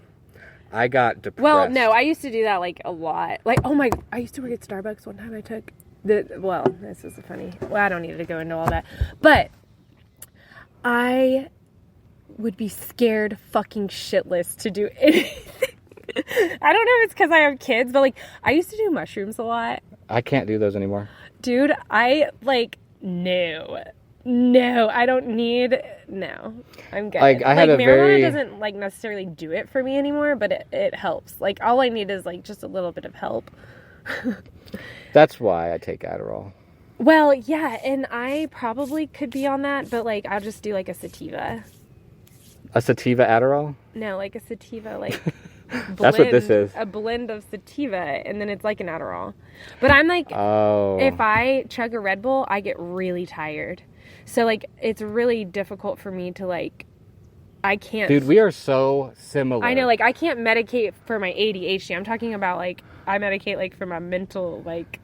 I got depressed.
Well, no, I used to do that like a lot. Like, oh my, I used to work at Starbucks one time. I took this is funny. Well, I don't need to go into all that, but I would be scared fucking shitless to do anything. I don't know if it's because I have kids, but like I used to do mushrooms a lot.
I can't do those anymore.
Dude, I like no, I don't need I'm good.
Like, I had a
marijuana doesn't like necessarily do it for me anymore, but it helps. Like all I need is like just a little bit of help.
That's why I take Adderall.
Well, yeah, and I probably could be on that, but like I'll just do like a sativa.
A sativa Adderall?
No, like a sativa like blend,
that's what this is.
A blend of sativa, and then it's like an Adderall. But I'm like,
oh,
if I chug a Red Bull, I get really tired. So like, it's really difficult for me to like, I can't.
Dude, we are so similar.
I know, like I can't medicate for my ADHD. I'm talking about like, I medicate like for my mental, like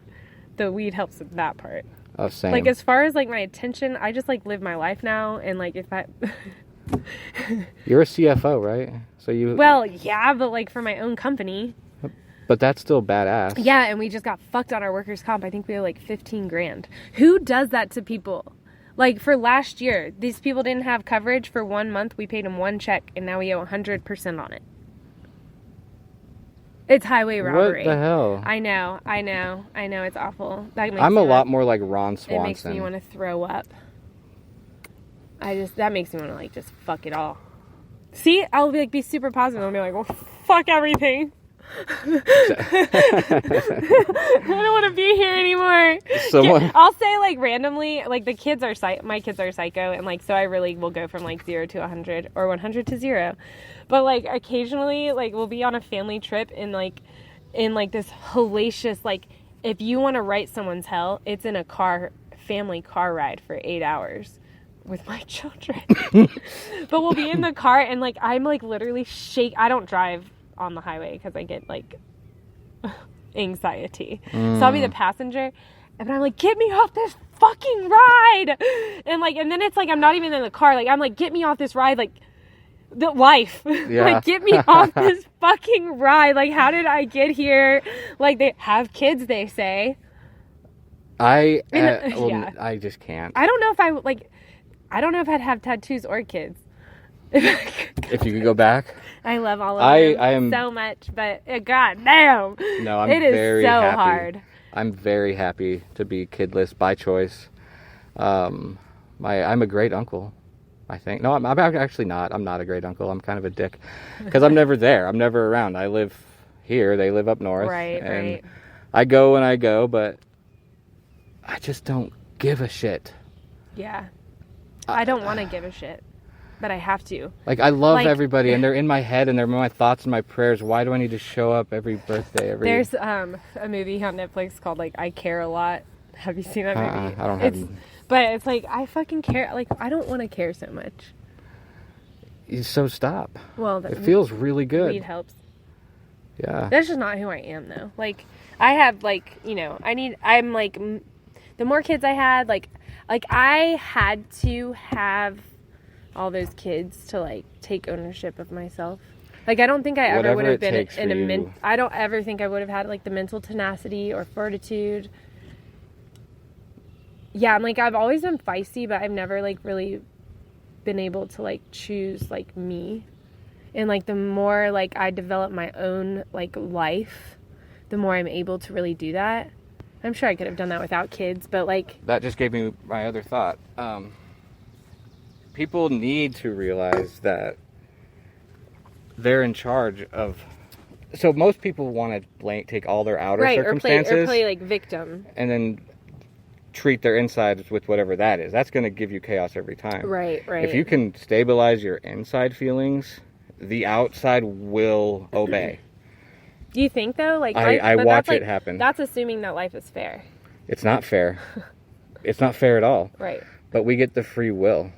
the weed helps with that part.
Oh, same.
Like as far as like my attention, I just like live my life now, and like if I.
You're a CFO, right? So you.
Well, yeah, but like for my own company.
But that's still badass.
Yeah, and we just got fucked on our workers' comp. I think we owe like 15 grand. Who does that to people? Like for last year, these people didn't have coverage for 1 month. We paid them one check, and now we owe 100% on it. It's highway robbery.
What the hell?
I know. It's awful.
I'm a lot more like Ron Swanson.
It makes me want to throw up. That makes me want to like just fuck it all. See, I'll be super positive. I'll be like, well, fuck everything. I don't want to be here anymore. I'll say like randomly, like the kids are my kids are psycho, and like so I really will go from like 0 to 100 or 100 to 0. But like occasionally, like we'll be on a family trip in like this hellacious like if you want to write someone's hell, it's in a family car ride for 8 hours with my children. But we'll be in the car and like I'm like literally I don't drive on the highway because I get like anxiety. So I'll be the passenger and I'm like, get me off this fucking ride, and then it's like I'm not even in the car, like I'm like, get me off this ride, like the life.
Yeah.
Like get me off this fucking ride, like how did I get here? Like they have kids, they say.
I just can't.
I don't know if I'd have tattoos or kids.
If you could go back.
I love all of them
I am
so much, but god damn.
No, I'm
it is
very
so
happy.
hard.
I'm very happy to be kidless by choice. I'm a great uncle, I think. No, I'm actually not. I'm not a great uncle. I'm kind of a dick because I'm never there. I'm never around. I live here. They live up north.
Right.
I go when I go, but I just don't give a shit.
Yeah. I don't want to give a shit, but I have to.
Like, I love everybody, and they're in my head, and they're in my thoughts and my prayers. Why do I need to show up every birthday?
There's a movie on Netflix called, like, I Care a Lot. Have you seen that movie?
I don't have...
But it's like, I fucking care. Like, I don't want to care so much.
So stop.
Well,
it feels really good.
Weed helps.
Yeah.
That's just not who I am, though. Like, I have, like, I'm, like, the more kids I had, like I had to have all those kids to like take ownership of myself. Like I don't think I ever would have been I don't ever think I would have had like the mental tenacity or fortitude. Yeah, I'm like I've always been feisty, but I've never like really been able to like choose like me. And like the more like I develop my own like life, the more I'm able to really do that. I'm sure I could have done that without kids, but like...
That just gave me my other thought. People need to realize that they're in charge of... So most people want to take all their outer circumstances...
Or play like victim.
And then treat their insides with whatever that is. That's going to give you chaos every time.
Right.
If you can stabilize your inside feelings, the outside will obey.
Do you think, though? Like
I watch it happen.
That's assuming that life is fair.
It's not fair. It's not fair at all.
Right.
But we get the free will.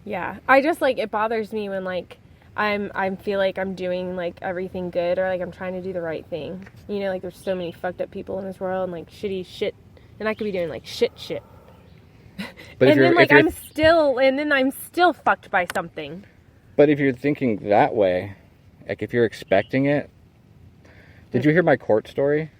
Yeah. I just, like, it bothers me when, like, I feel like I'm doing, like, everything good or, like, I'm trying to do the right thing. You know, like, there's so many fucked up people in this world and, like, shitty shit. And I could be doing, like, shit.
But
and then like I'm still fucked by something.
But if you're thinking that way, like if you're expecting it, did you hear my court story?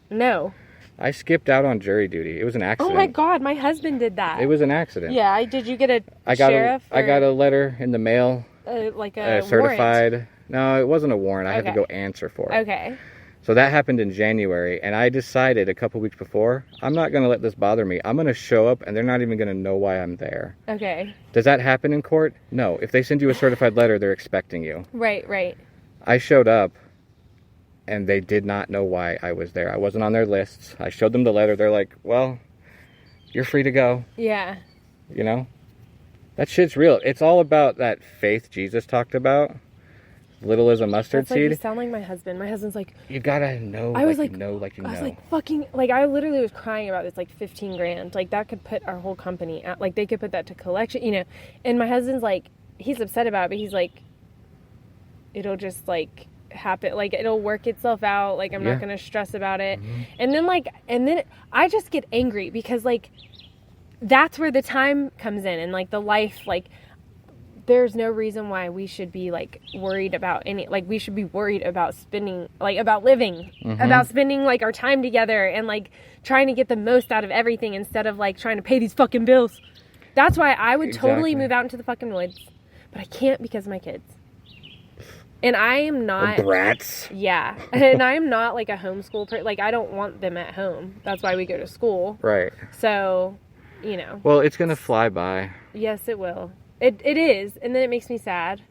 No.
I skipped out on jury duty. It was an accident.
Oh my God, my husband did that.
It was an accident.
Yeah, did you get a sheriff?
I got a letter in the mail.
Like a
certified.
warrant.
No, it wasn't a warrant. I had to go answer for it.
Okay.
So that happened in January, and I decided a couple weeks before, I'm not going to let this bother me. I'm going to show up, and they're not even going to know why I'm there.
Okay.
Does that happen in court? No. If they send you a certified letter, they're expecting you.
Right.
I showed up, and they did not know why I was there. I wasn't on their lists. I showed them the letter. They're like, well, you're free to go.
Yeah.
You know? That shit's real. It's all about that faith Jesus talked about. Little as a mustard seed.
You sound like my husband. My husband's like,
you gotta know.
I was like,
you know, like you know.
I was like, fucking, like I literally was crying about this, like 15 grand. Like that could put our whole company at, like they could put that to collection, you know. And my husband's like, he's upset about it, but he's like, it'll just like happen, like it'll work itself out. Like I'm not gonna stress about it. Mm-hmm. And then I just get angry because like that's where the time comes in and like the life, like there's no reason why we should be like worried about we should be worried about spending, like about living, about spending like our time together and like trying to get the most out of everything instead of like trying to pay these fucking bills. That's why I would totally move out into the fucking woods, but I can't because of my kids. And I am not...
brats.
Yeah. And I am not like a homeschool person. Like I don't want them at home. That's why we go to school.
Right.
So, you know.
Well, it's going to fly by.
Yes, it will. It is, and then it makes me sad.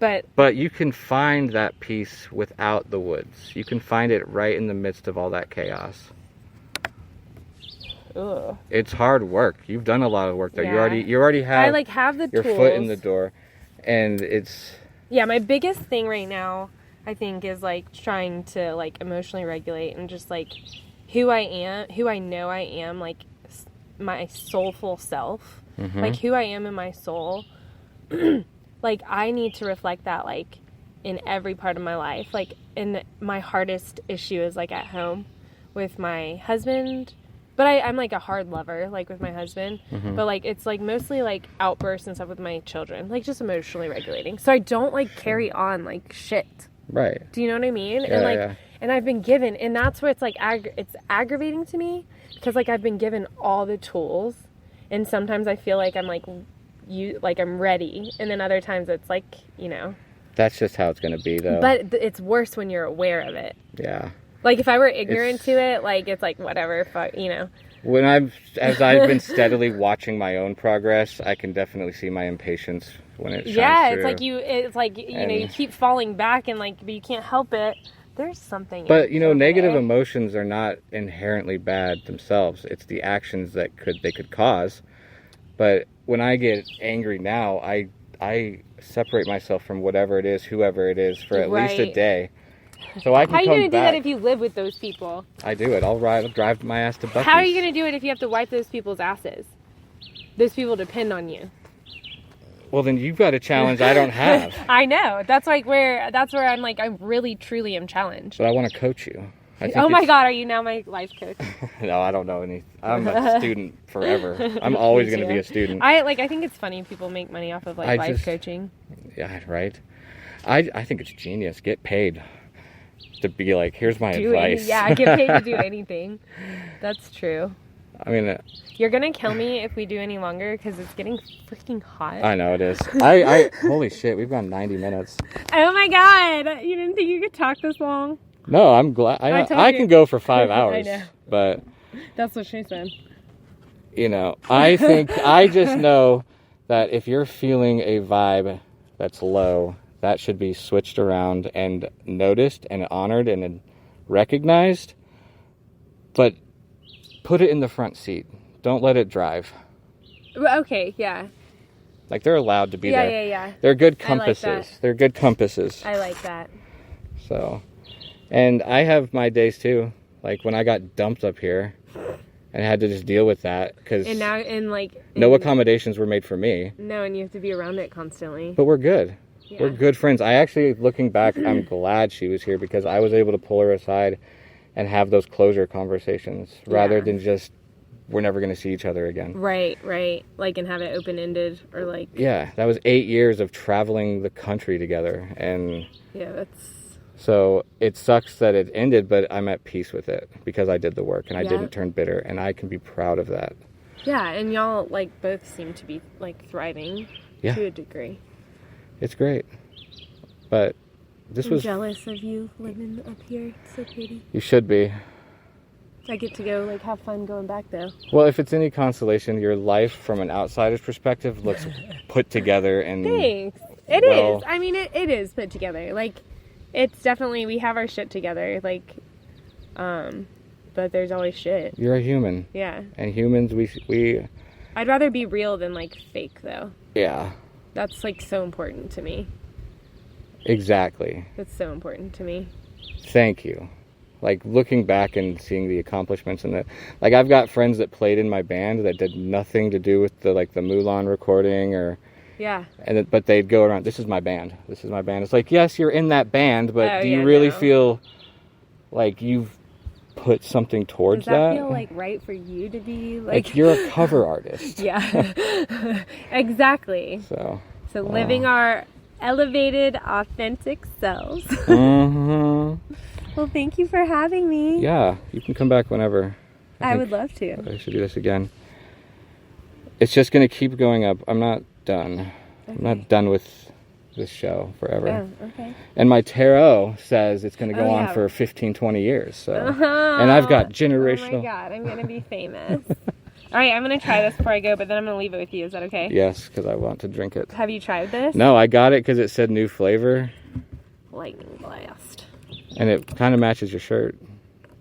But
you can find that peace without the woods. You can find it right in the midst of all that chaos.
Ugh.
It's hard work. You've done a lot of work though.
Yeah.
You already have.
I like have the
your
tools.
Foot in the door, and it's.
Yeah, my biggest thing right now, I think, is like trying to like emotionally regulate and just like who I am, who I know I am, like my soulful self.
Mm-hmm.
Like who I am in my soul. Like I need to reflect that like in every part of my life. Like my hardest issue is like at home with my husband. But I'm like a hard lover, like with my husband. Mm-hmm. But like it's like mostly like outbursts and stuff with my children. Like just emotionally regulating. So I don't like carry on like shit.
Right.
Do you know what I mean?
Yeah,
and like and I've been given, and that's where it's like it's aggravating to me because like I've been given all the tools. And sometimes I feel like I'm like I'm ready, and then other times it's like, you know.
That's just how it's going to be, though.
But it's worse when you're aware of it.
Yeah.
Like if I were ignorant to it, like it's like whatever, fuck, you know.
As I've been steadily watching my own progress, I can definitely see my impatience when it shines through.
It's like you know, you keep falling back and like, but you can't help it. There's something.
But you know, negative emotions are not inherently bad themselves. It's the actions that they could cause. But when I get angry now, I separate myself from whatever it is, whoever it is, for at least a day. So I can come back. How are you going to do that
if you live with those people?
I do it. I'll drive my ass to Buc-ee's.
How are you going to do it if you have to wipe those people's asses? Those people depend on you.
Well, then you've got a challenge I don't have.
I know. That's where I'm like, I really, truly am challenged.
But I want to coach you.
Oh my God, are you now my life coach?
No, I don't know any. I'm a student forever. I'm always going to be a student.
I think it's funny people make money off of like life coaching.
Yeah, right. I think it's genius. Get paid to be like, here's my advice.
Get paid to do anything. That's true.
I mean,
you're gonna kill me if we do any longer because it's getting freaking hot.
I know it is. I holy shit, we've gone 90 minutes.
Oh my God, you didn't think you could talk this long?
No, I'm glad. I can go for 5 hours.
I know.
But
that's what she said.
You know, I think I just know that if you're feeling a vibe that's low, that should be switched around and noticed and honored and recognized. But put it in the front seat. Don't let it drive.
Okay, yeah.
Like they're allowed to be there.
Yeah.
They're good compasses.
I like that.
They're good compasses.
I like that.
So, and I have my days too. Like when I got dumped up here and I had to just deal with that because no accommodations were made for me.
No, and you have to be around it constantly.
But we're good.
Yeah.
We're good friends. I actually, looking back, I'm glad she was here because I was able to pull her aside and have those closure conversations rather than just we're never going to see each other again.
Right. Like, and have it open-ended or like...
Yeah, that was 8 years of traveling the country together. And
yeah, that's...
So it sucks that it ended, but I'm at peace with it because I did the work and I didn't turn bitter, and I can be proud of that.
Yeah, and y'all, like, both seem to be, like, thriving to a degree.
It's great. But this was...
jealous of you living up here. It's so pretty.
You should be.
I get to go, like, have fun going back, though.
Well, if it's any consolation, your life from an outsider's perspective looks put together and...
Thanks. It is. I mean, it is put together. Like, it's definitely... We have our shit together. Like, but there's always shit.
You're a human.
Yeah.
And humans, we...
I'd rather be real than, like, fake, though.
Yeah.
That's, like, so important to me.
Exactly.
That's so important to me.
Thank you. Like, looking back and seeing the accomplishments and the... Like, I've got friends that played in my band that did nothing to do with the, like, the Mulan recording or...
Yeah.
But they'd go around, this is my band. This is my band. It's like, yes, you're in that band, but do you really feel like you've put something towards that?
Does that feel, like, right for you to be, like...
you're a cover artist.
Yeah. Exactly.
So
living our elevated, authentic selves.
Mm-hmm.
Well, thank you for having me.
Yeah, you can come back whenever.
I would love to.
I should do this again. It's just going to keep going up. I'm not done. Okay. I'm not done with this show forever.
Oh, okay.
And my tarot says it's going to go on for 15, 20 years. So, and I've got generational...
Oh my God, I'm going to be famous. All right, I'm going to try this before I go, but then I'm going to leave it with you. Is that okay?
Yes, because I want to drink it.
Have you tried this?
No, I got it because it said new flavor.
Lightning blast.
And it kind of matches your shirt.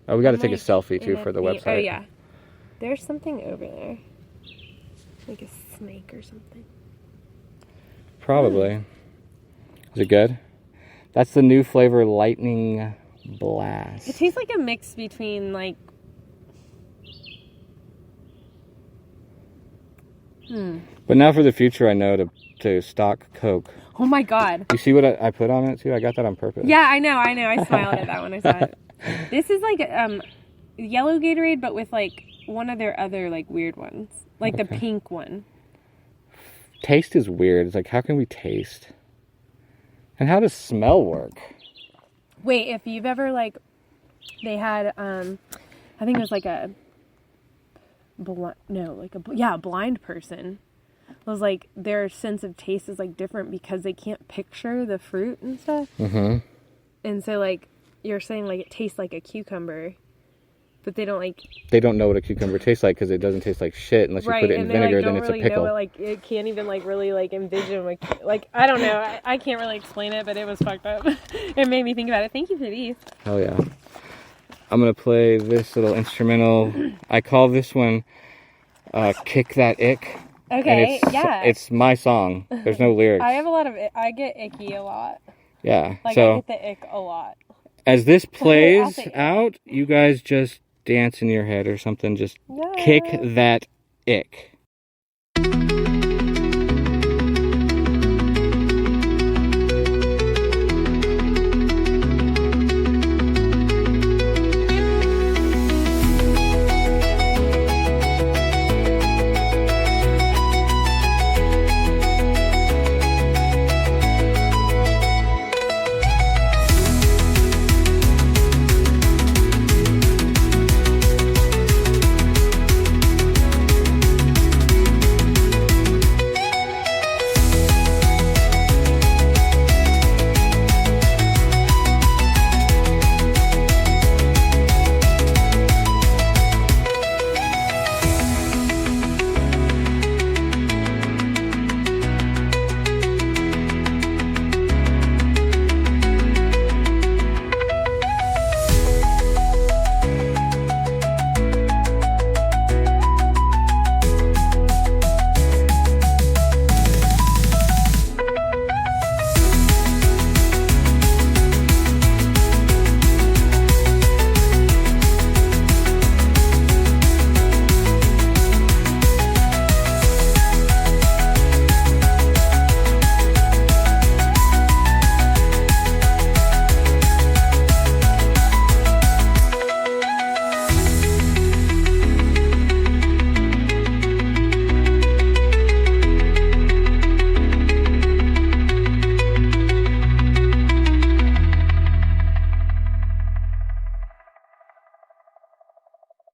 Oh, we got to take a selfie, too, for the website.
Oh, yeah. There's something over there. Like a snake or something.
Probably. Is it good? That's the new flavor, Lightning Blast.
It tastes like a mix between, like...
But now for the future, I know to stock Coke.
Oh, my God.
You see what I put on it, too? I got that on purpose.
Yeah, I know. I smiled at that when I saw it. This is like yellow Gatorade, but with like one of their other like weird ones. Like the pink one.
Taste is weird. It's like, how can we taste? And how does smell work?
Wait, if you've ever like, they had, I think it was like a blind person. It was like their sense of taste is like different because they can't picture the fruit and stuff.
Mm-hmm.
And so like you're saying like it tastes like a cucumber, but they don't like.
They don't know what a cucumber tastes like because it doesn't taste like shit unless you put it in vinegar. Then it's a pickle.
Know it, it can't even like really like envision like I don't know. I can't really explain it, but it was fucked up. It made me think about it. Thank you for these.
Hell yeah! I'm gonna play this little instrumental. I call this one "Kick That Ick."
Okay,
it's my song. There's no lyrics.
I have a lot of I get icky a lot.
Yeah.
Like
so
I get the ick a lot.
As this plays out, you guys just dance in your head or something. Just kick that ick.